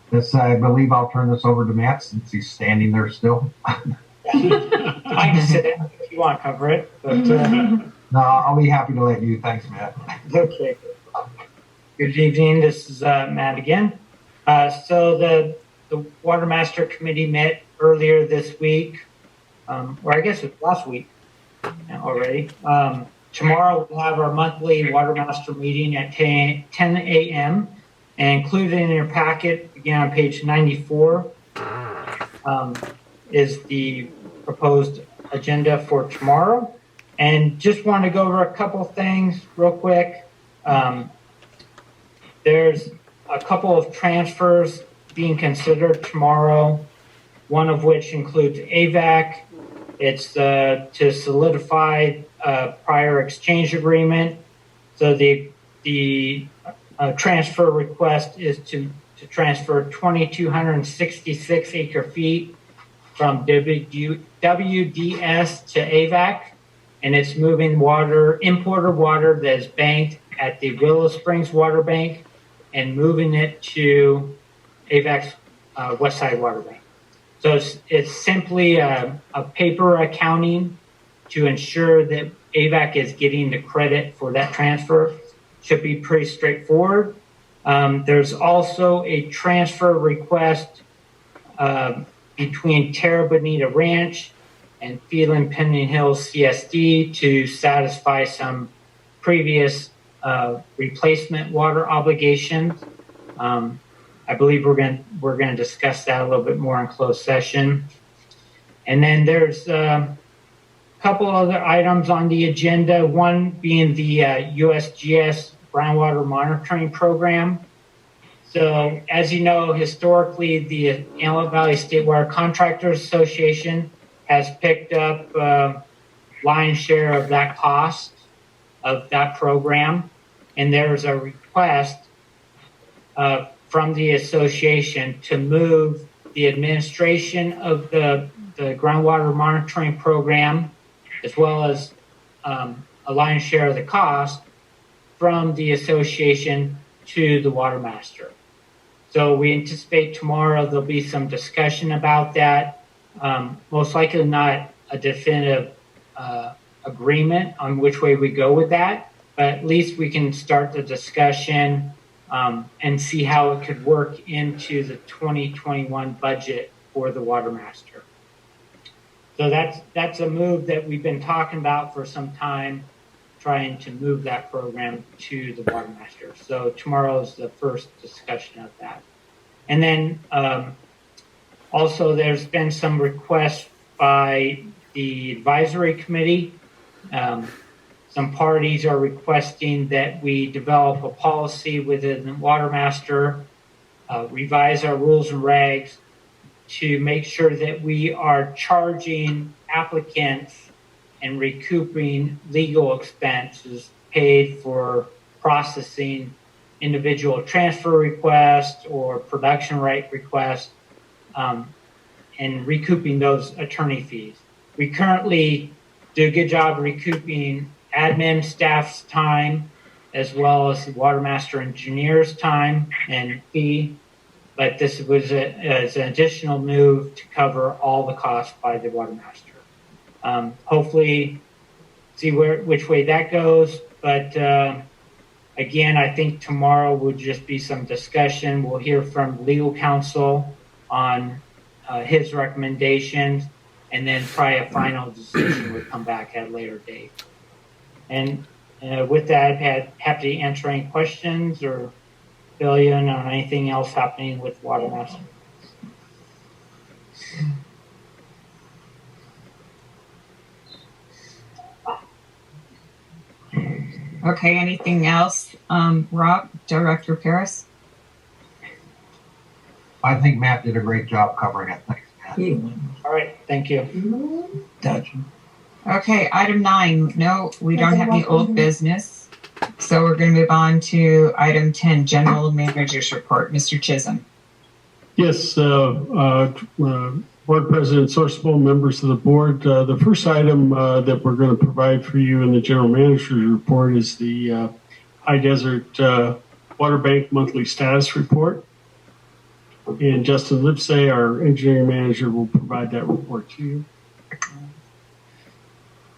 This, I believe I'll turn this over to Matt since he's standing there still. I can sit down if you want to cover it. But, No, I'll be happy to let you. Thanks, Matt. okay. Good evening. This is Matt again. So the Water Master Committee met earlier this week, or I guess it was last week already. Tomorrow we'll have our monthly Water Master meeting at 10 a.m. And included in your packet, again on page 94, is the proposed agenda for tomorrow. And just want to go over a couple things real quick. There's a couple of transfers being considered tomorrow, one of which includes AVEC. It's to solidify a prior exchange agreement. So the transfer request is to transfer 2,266 acre feet from WDS to AVEC, and it's moving imported water that is banked at the Willow Springs Water Bank and moving it to AVEC's Westside Water Bank. So it's simply a paper accounting to ensure that AVEC is getting the credit for that transfer. Should be pretty straightforward. There's also a transfer request between Terra Bonita Ranch and Phelan Pending Hills CSD to satisfy some previous replacement water obligations. I believe we're going to discuss that a little bit more in closed session. And then there's a couple other items on the agenda, one being the USGS groundwater monitoring program. So as you know, historically, the Antelope Valley State Water Contractors Association has picked up lion's share of that cost of that program. And there's a request from the association to move the administration of the groundwater monitoring program, as well as a lion's share of the cost, from the association to the water master. So we anticipate tomorrow there'll be some discussion about that. Most likely not a definitive agreement on which way we go with that, but at least we can start the discussion and see how it could work into the 2021 budget for the water master. So that's a move that we've been talking about for some time, trying to move that program to the water master. So tomorrow is the first discussion of that. And then also there's been some requests by the advisory committee. Some parties are requesting that we develop a policy within the water master, revise our rules and regs to make sure that we are charging applicants and recouping legal expenses paid for processing individual transfer requests or production right requests, and recouping those attorney fees. We currently do a good job recouping admin staff's time, as well as the water master engineer's time and fee, but this was as an additional move to cover all the costs by the water master. Hopefully see which way that goes, but again, I think tomorrow would just be some discussion. We'll hear from legal counsel on his recommendations, and then probably a final decision would come back at a later date. And with that, I'd happy to answer any questions or fill you in on anything else happening with water master. Okay, anything else? Rob, Director Paris? I think Matt did a great job covering it. Thanks, Matt. All right, thank you. Okay, item 9. No, we don't have any old business. So we're going to move on to item 10, General Manager's Report. Mr. Chisholm. Yes, Board President Sourcewell, members of the board. The first item that we're going to provide for you in the General Manager's Report is the High Desert Water Bank Monthly Status Report. And Justin Livesay, our engineering manager, will provide that report to you.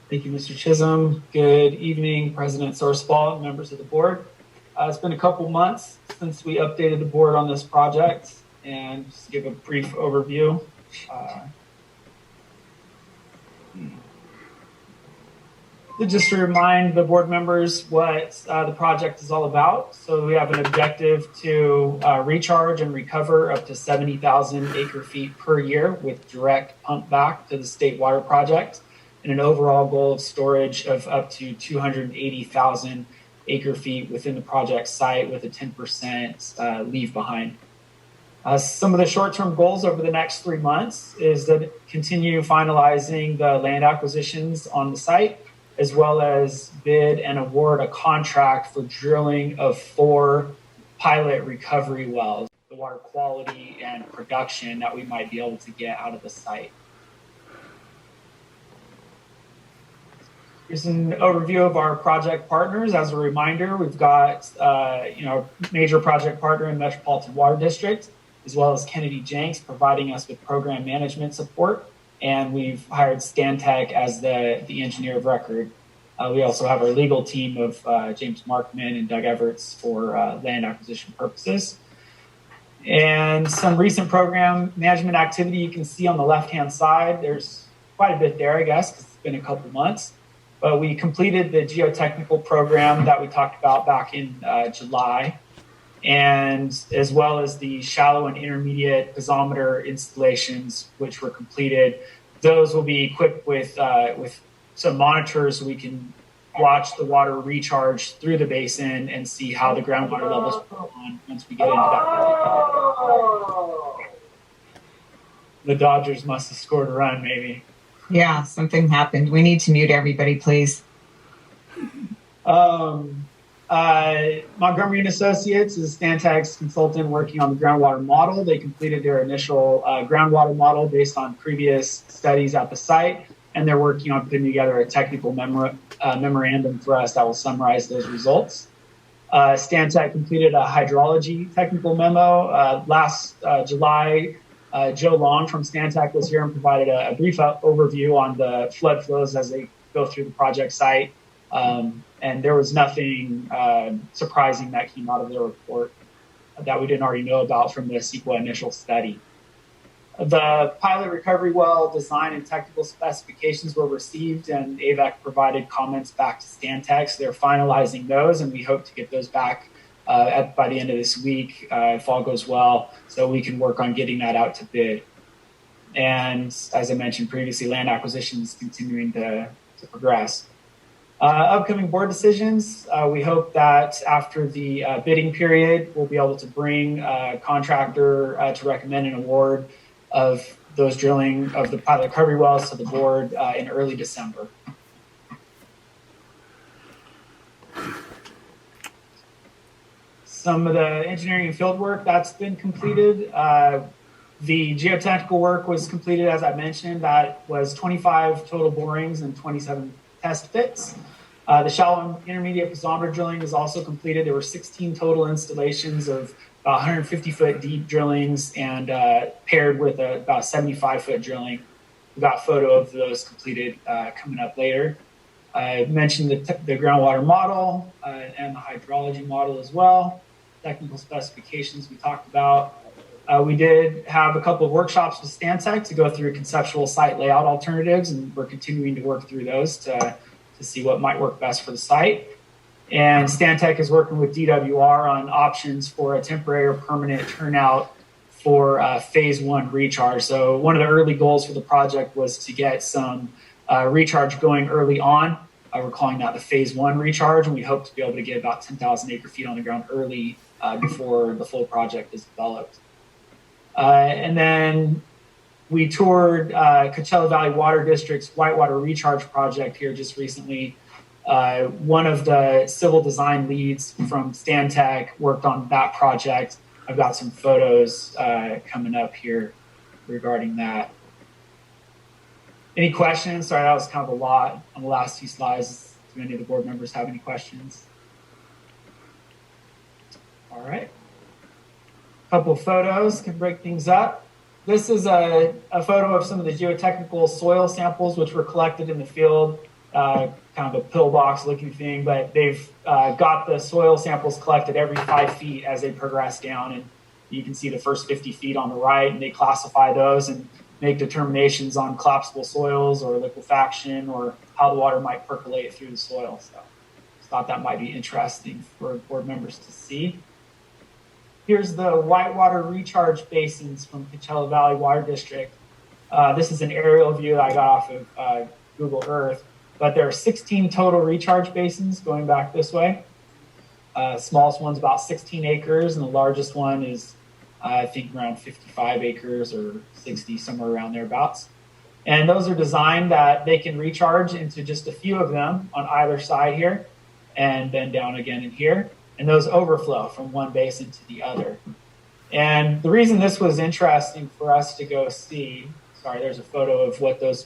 Thank you, Mr. Chisholm. Good evening, President Sourcewell and members of the board. It's been a couple months since we updated the board on this project, and just to give a brief overview. Just to remind the board members what the project is all about. So we have an objective to recharge and recover up to 70,000 acre feet per year with direct pump back to the state water project, and an overall goal of storage of up to 280,000 acre feet within the project site with a 10% leave behind. Some of the short-term goals over the next 3 months is to continue finalizing the land acquisitions on the site, as well as bid and award a contract for drilling of 4 pilot recovery wells, the water quality and production that we might be able to get out of the site. Here's an overview of our project partners. As a reminder, we've got major project partner in Metropolitan Water District, as well as Kennedy Jenks providing us with program management support. And we've hired Stantec as the engineer of record. We also have our legal team of James Markman and Doug Everts for land acquisition purposes. And some recent program management activity you can see on the left-hand side. There's quite a bit there, I guess, because it's been a couple months. But we completed the geotechnical program that we talked about back in July, and as well as the shallow and intermediate piezometer installations, which were completed. Those will be equipped with some monitors so we can watch the water recharge through the basin and see how the groundwater levels are on once we get into that. The Dodgers must have scored a run, maybe. Yeah, something happened. We need to mute everybody, please. Montgomery and Associates is Stantec's consultant working on the groundwater model. They completed their initial groundwater model based on previous studies at the site, and they're working on putting together a technical memorandum for us that will summarize those results. Stantec completed a hydrology technical memo last July. Joe Long from Stantec was here and provided a brief overview on the flood flows as they go through the project site. And there was nothing surprising that came out of their report that we didn't already know about from the CEQA initial study. The pilot recovery well design and technical specifications were received, and Avek provided comments back to Stantec. So they're finalizing those, and we hope to get those back by the end of this week if all goes well, so we can work on getting that out to bid. And as I mentioned previously, land acquisition is continuing to progress. Upcoming board decisions, we hope that after the bidding period, we'll be able to bring a contractor to recommend an award of those drilling of the pilot recovery wells to the board in early December. Some of the engineering and field work that's been completed. The geotechnical work was completed, as I mentioned. That was 25 total borings and 27 test pits. The shallow and intermediate piezometer drilling was also completed. There were 16 total installations of about 150-foot deep drillings and paired with about 75-foot drilling. We've got a photo of those completed coming up later. I mentioned the groundwater model and the hydrology model as well. Technical specifications we talked about. We did have a couple of workshops with Stantec to go through conceptual site layout alternatives, and we're continuing to work through those to see what might work best for the site. And Stantec is working with DWR on options for a temporary or permanent turnout for phase one recharge. So one of the early goals for the project was to get some recharge going early on. We're calling that the phase one recharge, and we hope to be able to get about 10,000 acre feet on the ground early before the full project is developed. And then we toured Coachella Valley Water District's Whitewater Recharge Project here just recently. One of the civil design leads from Stantec worked on that project. I've got some photos coming up here regarding that. Any questions? Sorry, that was kind of a lot on the last two slides. Do any of the board members have any questions? All right. A couple of photos can break things up. This is a photo of some of the geotechnical soil samples which were collected in the field, kind of a pillbox looking thing, but they've got the soil samples collected every 5 feet as they progress down. And you can see the first 50 feet on the right, and they classify those and make determinations on collapsible soils or liquefaction or how the water might percolate through the soil. So I thought that might be interesting for board members to see. Here's the whitewater recharge basins from Coachella Valley Water District. This is an aerial view that I got off of Google Earth, but there are 16 total recharge basins going back this way. Smallest one's about 16 acres, and the largest one is, I think, around 55 acres or 60, somewhere around thereabouts. And those are designed that they can recharge into just a few of them on either side here, and then down again in here. And those overflow from one basin to the other. And the reason this was interesting for us to go see, sorry, there's a photo of what those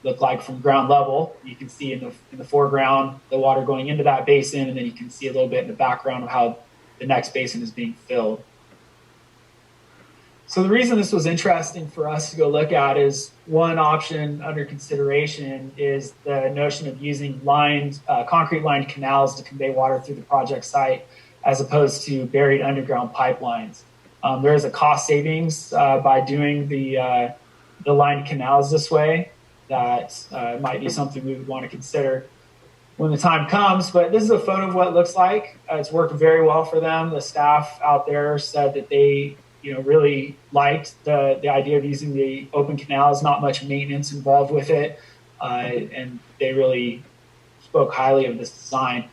look like from ground level. You can see in the foreground the water going into that basin, and then you can see a little bit in the background of how the next basin is being filled. So the reason this was interesting for us to go look at is one option under consideration is the notion of using concrete lined canals to convey water through the project site as opposed to buried underground pipelines. There is a cost savings by doing the lined canals this way that might be something we would want to consider when the time comes. But this is a photo of what it looks like. It's worked very well for them. The staff out there said that they really liked the idea of using the open canals, not much maintenance involved with it. And they really spoke highly of this design.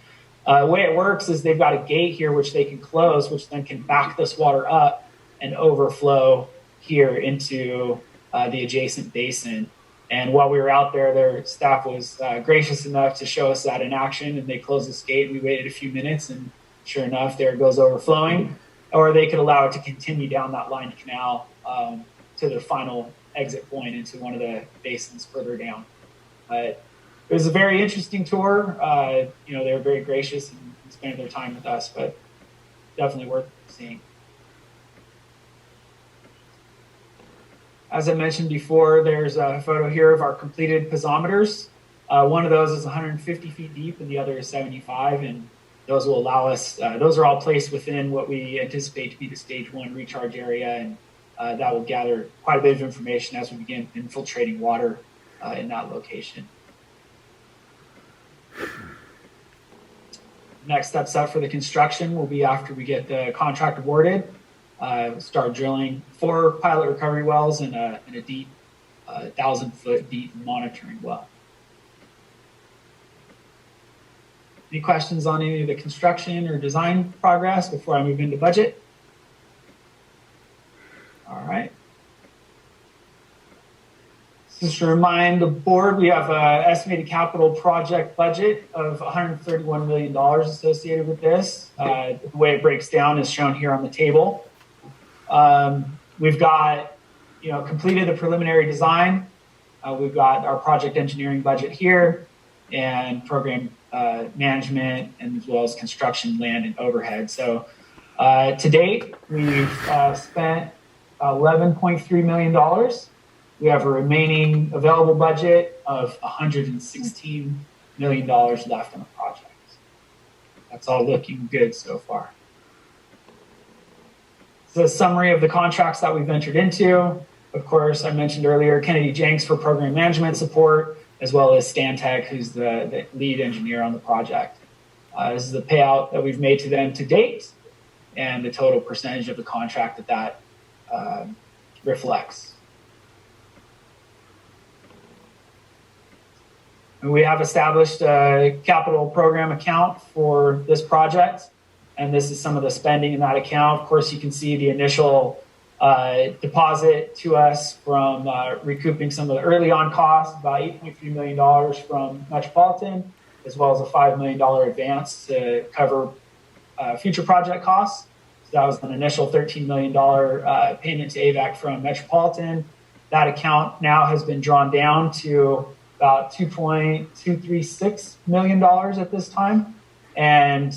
The way it works is they've got a gate here, which they can close, which then can back this water up and overflow here into the adjacent basin. And while we were out there, their staff was gracious enough to show us that in action, and they closed this gate. We waited a few minutes, and sure enough, there it goes overflowing. Or they could allow it to continue down that lined canal to the final exit point into one of the basins further down. It was a very interesting tour. They were very gracious and spent their time with us, but definitely worth seeing. As I mentioned before, there's a photo here of our completed piezometers. One of those is 150 feet deep and the other is 75, and those will allow us, those are all placed within what we anticipate to be the stage 1 recharge area, and that will gather quite a bit of information as we begin infiltrating water in that location. Next steps up for the construction will be after we get the contract awarded. Start drilling 4 pilot recovery wells and a deep 1,000-foot deep monitoring well. Any questions on any of the construction or design progress before I move into budget? All right. Just to remind the board, we have an estimated capital project budget of $131 million associated with this. The way it breaks down is shown here on the table. We've got, completed the preliminary design. We've got our project engineering budget here and program management, and as well as construction, land, and overhead. So to date, we've spent $11.3 million. We have a remaining available budget of $116 million left on the project. That's all looking good so far. So a summary of the contracts that we've entered into. Of course, I mentioned earlier, Kennedy Jenks for program management support, as well as Stantec, who's the lead engineer on the project. This is the payout that we've made to them to date, and the total percentage of the contract that reflects. And we have established a capital program account for this project, and this is some of the spending in that account. Of course, you can see the initial deposit to us from recouping some of the early on costs, about $8.3 million from Metropolitan, as well as a $5 million advance to cover future project costs. So that was an initial $13 million payment to Avek from Metropolitan. That account now has been drawn down to about $2.236 million at this time. And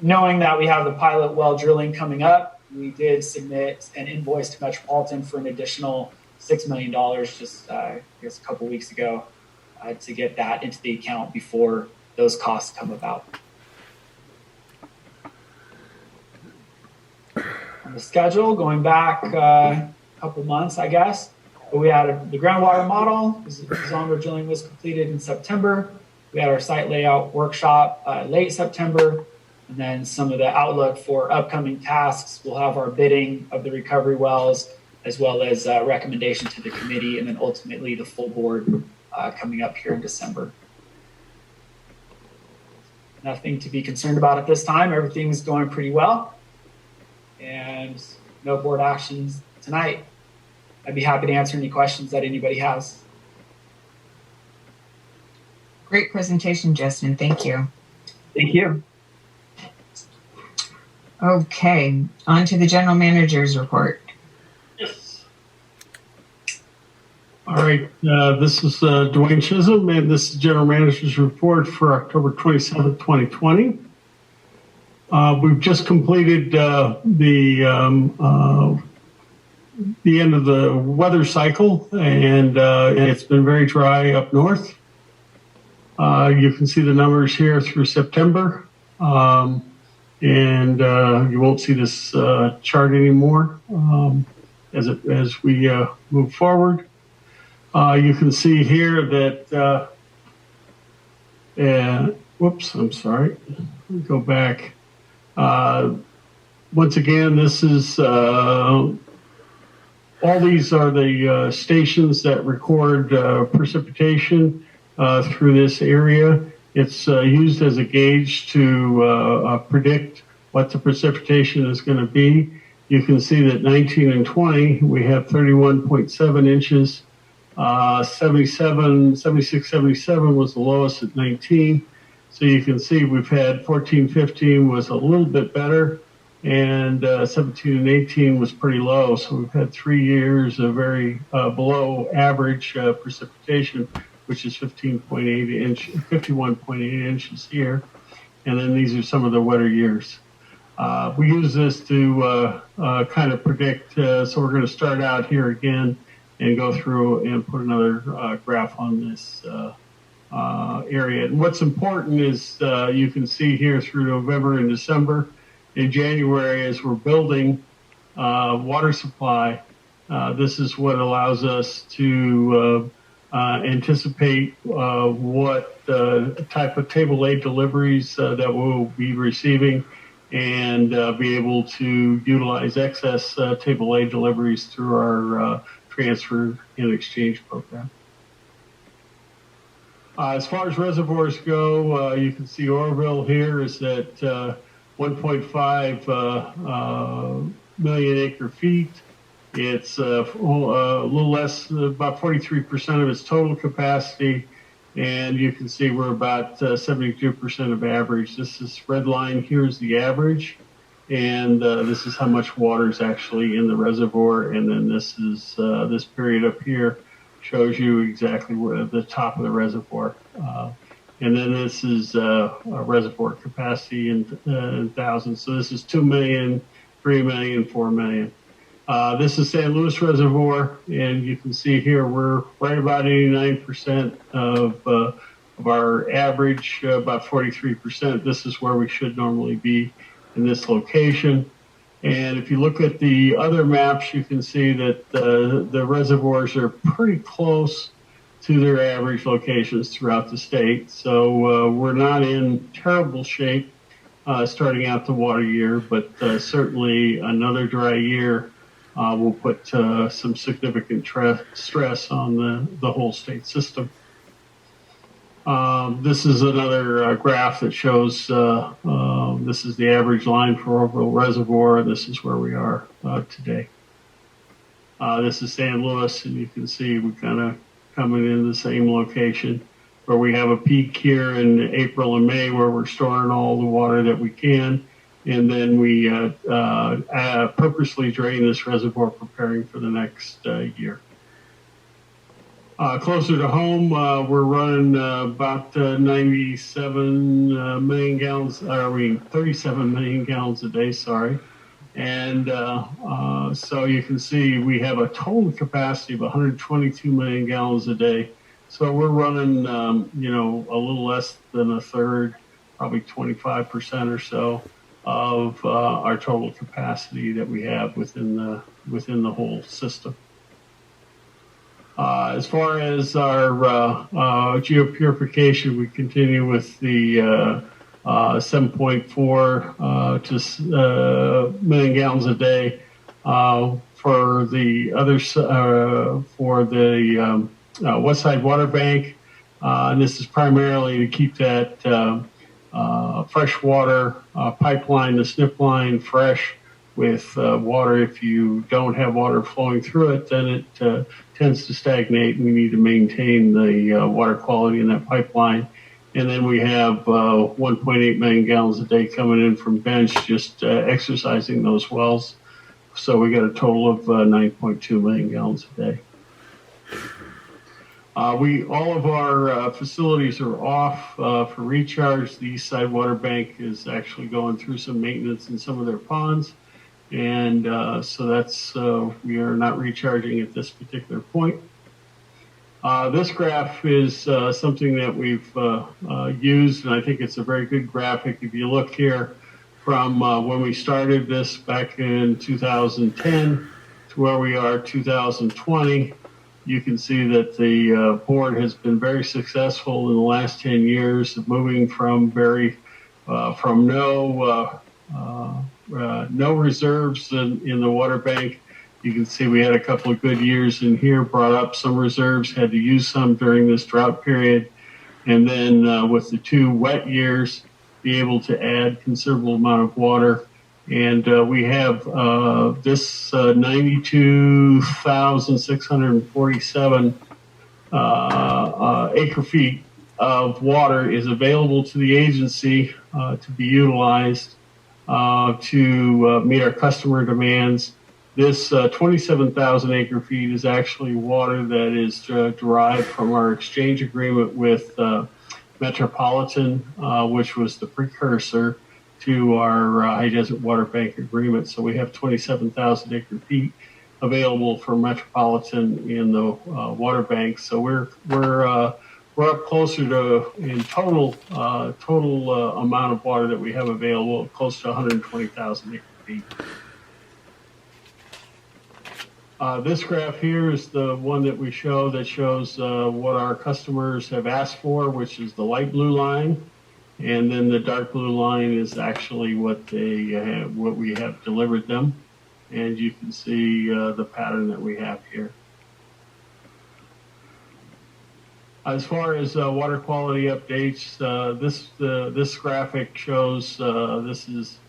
knowing that we have the pilot well drilling coming up, we did submit an invoice to Metropolitan for an additional $6 million just, I guess, a couple weeks ago to get that into the account before those costs come about. On the schedule, going back a couple months, I guess, we had the groundwater model. The zone drilling was completed in September. We had our site layout workshop late September. And then some of the outlook for upcoming tasks, we'll have our bidding of the recovery wells, as well as recommendation to the committee, and then ultimately the full board coming up here in December. Nothing to be concerned about at this time. Everything's going pretty well. And no board actions tonight. I'd be happy to answer any questions that anybody has. Great presentation, Justin. Thank you. Thank you. Okay, on to the general manager's report. Yes. All right, this is Dwayne Chisholm, and this is general manager's report for October 27th, 2020. We've just completed the end of the weather cycle, and it's been very dry up north. You can see the numbers here through September, and you won't see this chart anymore as we move forward. You can see here that, whoops, I'm sorry, let me go back. Once again, this is all these are the stations that record precipitation through this area. It's used as a gauge to predict what the precipitation is going to be. You can see that 19 and 20, we have 31.7 inches 76, 77 was the lowest at 19. So you can see we've had 14, 15 was a little bit better, and 17 and 18 was pretty low. So we've had 3 years of very below average precipitation, which is 51.8 inches here. And then these are some of the wetter years. We use this to kind of predict. So we're going to start out here again and go through and put another graph on this area. And what's important is you can see here through November and December. In January, as we're building water supply, this is what allows us to anticipate what type of table aid deliveries that we'll be receiving, and be able to utilize excess table aid deliveries through our transfer and exchange program. As far as reservoirs go, you can see Oroville here is at 1.5 million acre feet. It's a little less, about 43% of its total capacity. And you can see we're about 72% of average. This is red line here is the average. And this is how much water is actually in the reservoir. And then this is this period up here shows you exactly where the top of the reservoir. And then this is a reservoir capacity in thousands. So this is 2 million, 3 million, 4 million. This is San Luis Reservoir, and you can see here we're right about 89% of our average, about 43%. This is where we should normally be in this location. And if you look at the other maps, you can see that the reservoirs are pretty close to their average locations throughout the state. So we're not in terrible shape starting out the water year, but certainly another dry year will put some significant stress on the whole state system. This is another graph that shows this is the average line for Oroville Reservoir, and this is where we are today. This is San Luis, and you can see we kind of coming in the same location where we have a peak here in April and May where we're storing all the water that we can. And then we purposely drain this reservoir, preparing for the next year. Closer to home, we're running about 97 million gallons, 37 million gallons a day, sorry. And so you can see we have a total capacity of 122 million gallons a day. So we're running, a little less than a third, probably 25% or so of our total capacity that we have within the whole system. As far as our geopurification, we continue with the 7.4 to million gallons a day for the others for the West Side Water Bank, and this is primarily to keep that freshwater pipeline, the SNP line, fresh with water. If you don't have water flowing through it, then it tends to stagnate, and we need to maintain the water quality in that pipeline. And then we have 1.8 million gallons a day coming in from bench, just exercising those wells. So we got a total of 9.2 million gallons a day. All of our facilities are off for recharge. The East Side Water Bank is actually going through some maintenance in some of their ponds. And so that's, we are not recharging at this particular point. This graph is something that we've used, and I think it's a very good graphic. If you look here from when we started this back in 2010 to where we are 2020, you can see that the board has been very successful in the last 10 years of moving from no reserves in the water bank. You can see we had a couple of good years in here, brought up some reserves, had to use some during this drought period. And then with the 2 wet years, be able to add considerable amount of water. And we have this 92,647 acre feet of water is available to the agency to be utilized to meet our customer demands. This 27,000 acre feet is actually water that is derived from our exchange agreement with Metropolitan, which was the precursor to our High Desert Water Bank agreement. So we have 27,000 acre feet available for Metropolitan in the water bank. So we're up closer to, in total amount of water that we have available, close to 120,000 acre feet. This graph here is the one that we show that shows what our customers have asked for, which is the light blue line. And then the dark blue line is actually what we have delivered them. And you can see the pattern that we have here. As far as water quality updates, this graphic shows this is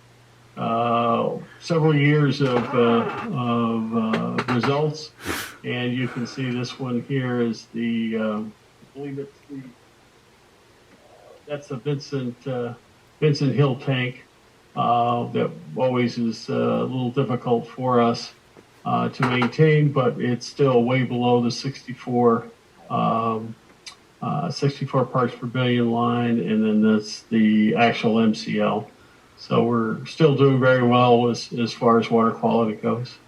several years of results, and you can see this one here is the I believe it's that's a Vincent Hill tank that always is a little difficult for us to maintain, but it's still way below the 64 parts per billion line, and then that's the actual MCL. So we're still doing very well as far as water quality goes.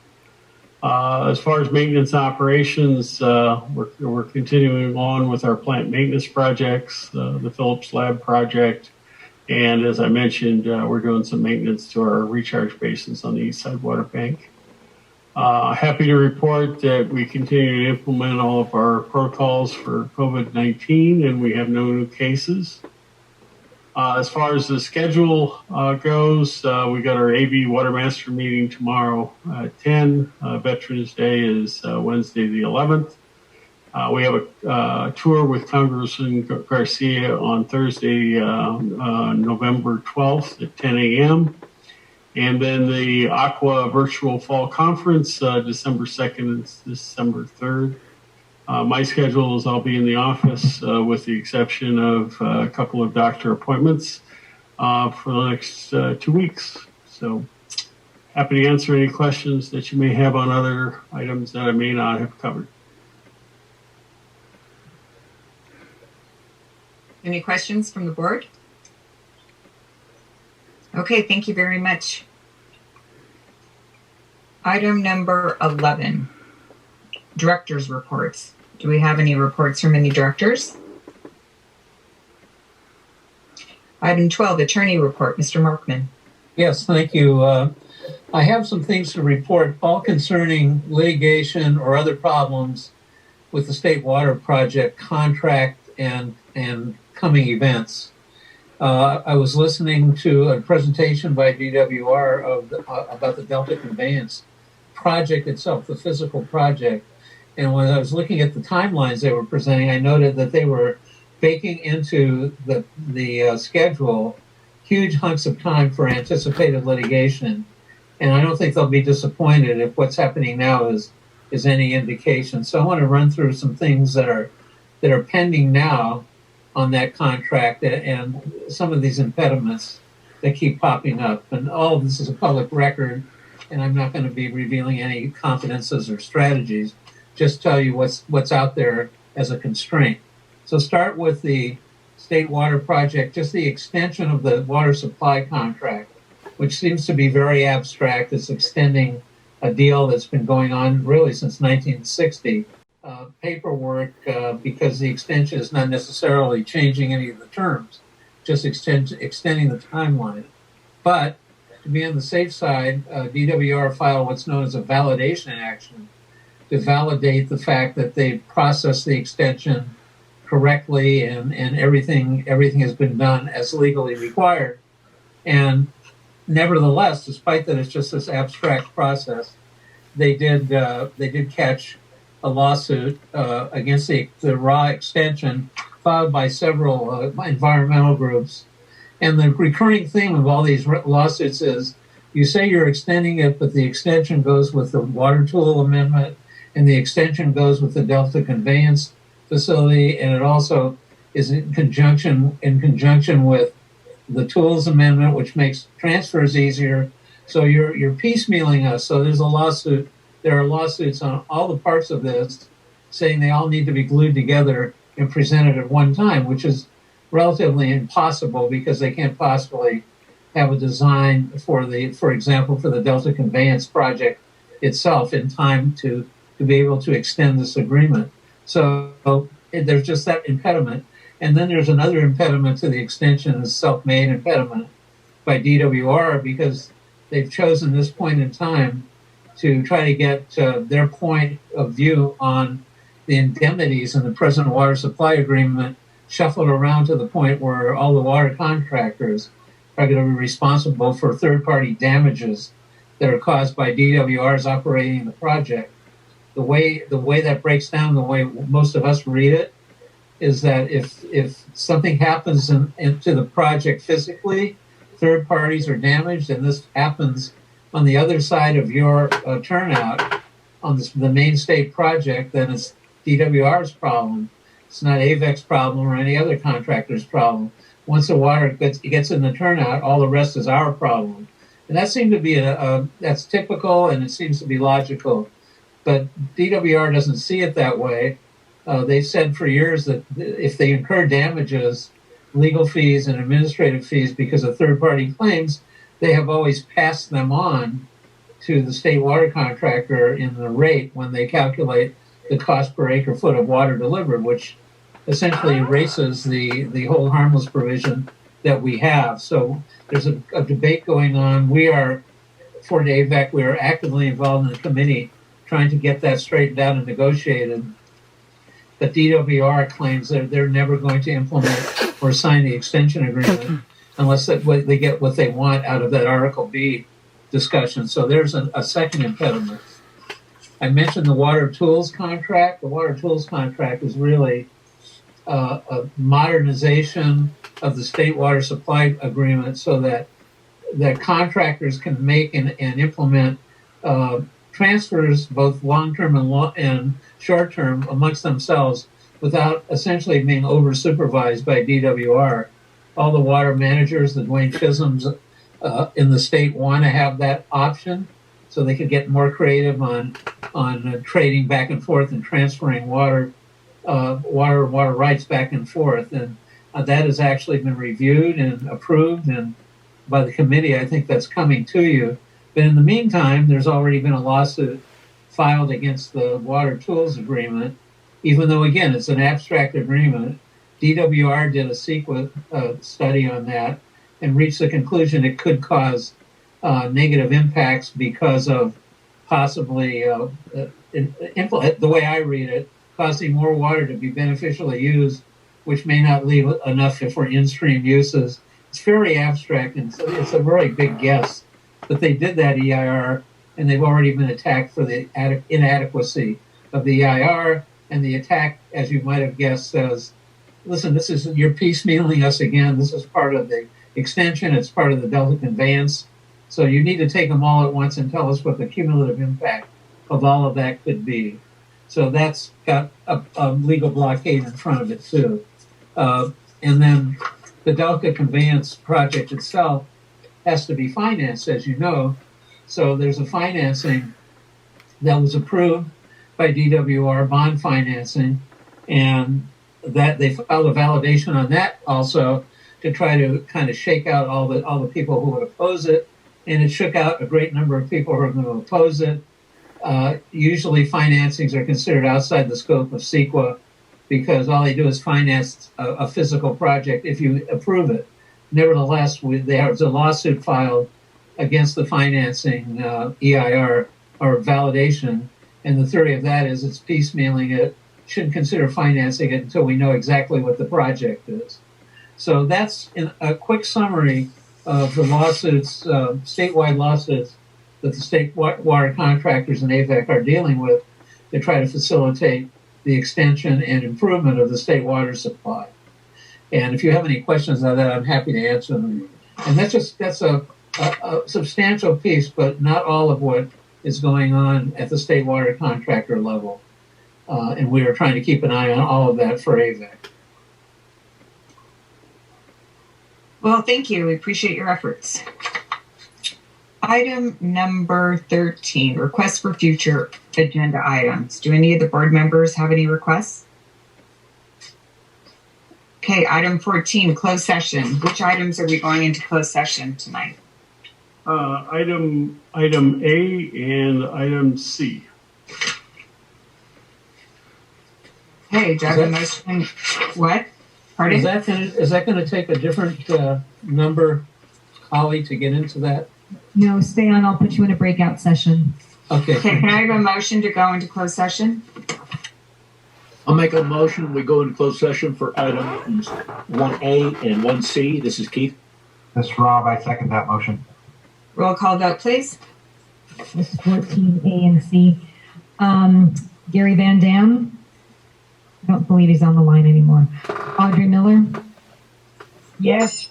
As far as maintenance operations, we're continuing on with our plant maintenance projects, the Phillips Lab project, and as I mentioned, we're doing some maintenance to our recharge basins on the East Side Water Bank. Happy to report that we continue to implement all of our protocols for COVID-19, and we have no new cases. As far as the schedule goes, we got our AB Water Master meeting tomorrow at 10. Veterans Day is Wednesday the 11th. We have a tour with Congressman Garcia on Thursday, November 12th at 10 a.m. And then the Aqua Virtual Fall Conference, December 2nd and December 3rd. My schedule is I'll be in the office with the exception of a couple of doctor appointments for the next 2 weeks. So happy to answer any questions that you may have on other items that I may not have covered. Any questions from the board? Okay, thank you very much. Item number 11, directors' reports. Do we have any reports from any directors? Item 12, attorney report, Mr. Markman. Yes, thank you. I have some things to report, all concerning litigation or other problems with the State Water Project contract and coming events. I was listening to a presentation by DWR about the Delta Conveyance project itself, the physical project. And when I was looking at the timelines they were presenting, I noted that they were baking into the schedule huge hunks of time for anticipated litigation. And I don't think they'll be disappointed if what's happening now is any indication. So I want to run through some things that are pending now on that contract and some of these impediments that keep popping up. And all of this is a public record, and I'm not going to be revealing any confidences or strategies, just tell you what's out there as a constraint. So start with the State Water Project, just the extension of the water supply contract, which seems to be very abstract. It's extending a deal that's been going on really since 1960. Paperwork, because the extension is not necessarily changing any of the terms, just extending the timeline. But to be on the safe side, DWR filed what's known as a validation action to validate the fact that they processed the extension correctly and everything has been done as legally required. And nevertheless, despite that it's just this abstract process, they did catch a lawsuit against the raw extension filed by several environmental groups. And the recurring theme of all these lawsuits is you say you're extending it, but the extension goes with the water tool amendment, and the extension goes with the Delta Conveyance facility, and it also is in conjunction with the tools amendment, which makes transfers easier. So you're piecemealing us. So there's a lawsuit. There are lawsuits on all the parts of this, saying they all need to be glued together and presented at one time, which is relatively impossible because they can't possibly have a design for example, for the Delta Conveyance project itself in time to be able to extend this agreement. So there's just that impediment. And then there's another impediment to the extension, a self-made impediment by DWR, because they've chosen this point in time to try to get their point of view on the indemnities in the present water supply agreement shuffled around to the point where all the water contractors are going to be responsible for third-party damages that are caused by DWRs operating the project. The way that breaks down, the way most of us read it, is that if something happens into the project physically, third parties are damaged, and this happens on the other side of your turnout on the main state project, then it's DWR's problem. It's not Avek's problem or any other contractor's problem. Once the water gets in the turnout, all the rest is our problem. And that seemed to be that's typical, and it seems to be logical. But DWR doesn't see it that way. They've said for years that if they incur damages, legal fees and administrative fees because of third-party claims, they have always passed them on to the state water contractor in the rate when they calculate the cost per acre foot of water delivered, which essentially erases the whole harmless provision that we have. So there's a debate going on. We are, for Avek, we are actively involved in the committee trying to get that straightened out and negotiated. But DWR claims that they're never going to implement or sign the extension agreement unless they get what they want out of that Article B discussion. So there's a second impediment. I mentioned the water tools contract. The water tools contract is really a modernization of the state water supply agreement so that contractors can make and implement transfers, both long-term and short-term, amongst themselves without essentially being over-supervised by DWR. All the water managers, the Dwayne Chisholms in the state, want to have that option so they could get more creative on trading back and forth and transferring water rights back and forth. And that has actually been reviewed and approved and by the committee. I think that's coming to you. But in the meantime, there's already been a lawsuit filed against the water tools agreement, even though, again, it's an abstract agreement. DWR did a CEQA study on that and reached the conclusion it could cause negative impacts because of possibly, the way I read it, causing more water to be beneficially used, which may not leave enough for in-stream uses. It's very abstract, and so it's a very big guess. But they did that EIR, and they've already been attacked for the inadequacy of the EIR. And the attack, as you might have guessed, says, listen, you're piecemealing us again. This is part of the extension. It's part of the Delta Conveyance. So you need to take them all at once and tell us what the cumulative impact of all of that could be. So that's got a legal blockade in front of it, too. And then the Delta Conveyance project itself has to be financed, as you know. So there's a financing that was approved by DWR, bond financing, and that they filed a validation on that also to try to kind of shake out all the people who would oppose it. And it shook out a great number of people who are going to oppose it. Usually financings are considered outside the scope of CEQA because all they do is finance a physical project if you approve it. Nevertheless, there was a lawsuit filed against the financing EIR or validation, and the theory of that is it's piecemealing it, shouldn't consider financing it until we know exactly what the project is. So that's a quick summary of the lawsuits, statewide lawsuits that the state water contractors and Avek are dealing with to try to facilitate the extension and improvement of the state water supply. And if you have any questions on that, I'm happy to answer them. And that's a substantial piece, but not all of what is going on at the state water contractor level. And we are trying to keep an eye on all of that for Avek. Well, thank you. We appreciate your efforts. Item number 13, requests for future agenda items. Do any of the board members have any requests? Okay, item 14, closed session. Which items are we going into closed session tonight? Item A and item C. Hey, do I have a motion? What? Pardon? Is that going to take a different number, Holly, to get into that? No, stay on. I'll put you in a breakout session. Okay. Okay, can I have a motion to go into closed session? I'll make a motion. We go into closed session for items 1A and 1C. This is Keith. This is Rob. I second that motion. Roll call vote, please. This is 14, A and C. Gary Van Dam. I don't believe he's on the line anymore. Audrey Miller. Yes.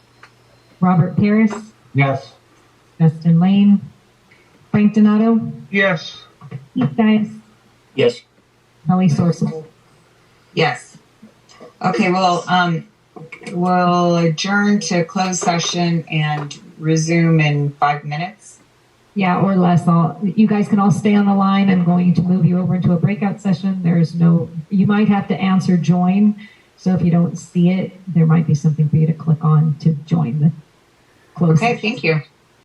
Robert Paris. Yes. Justin Lane. Frank Donato. Yes. Keith Dias. Yes. Kelly Sourcewell. Yes. Okay, well, we'll adjourn to closed session and resume in 5 minutes. Yeah, or less. You guys can all stay on the line. I'm going to move you over into a breakout session. You might have to answer join. So if you don't see it, there might be something for you to click on to join the closed Okay, session. thank you.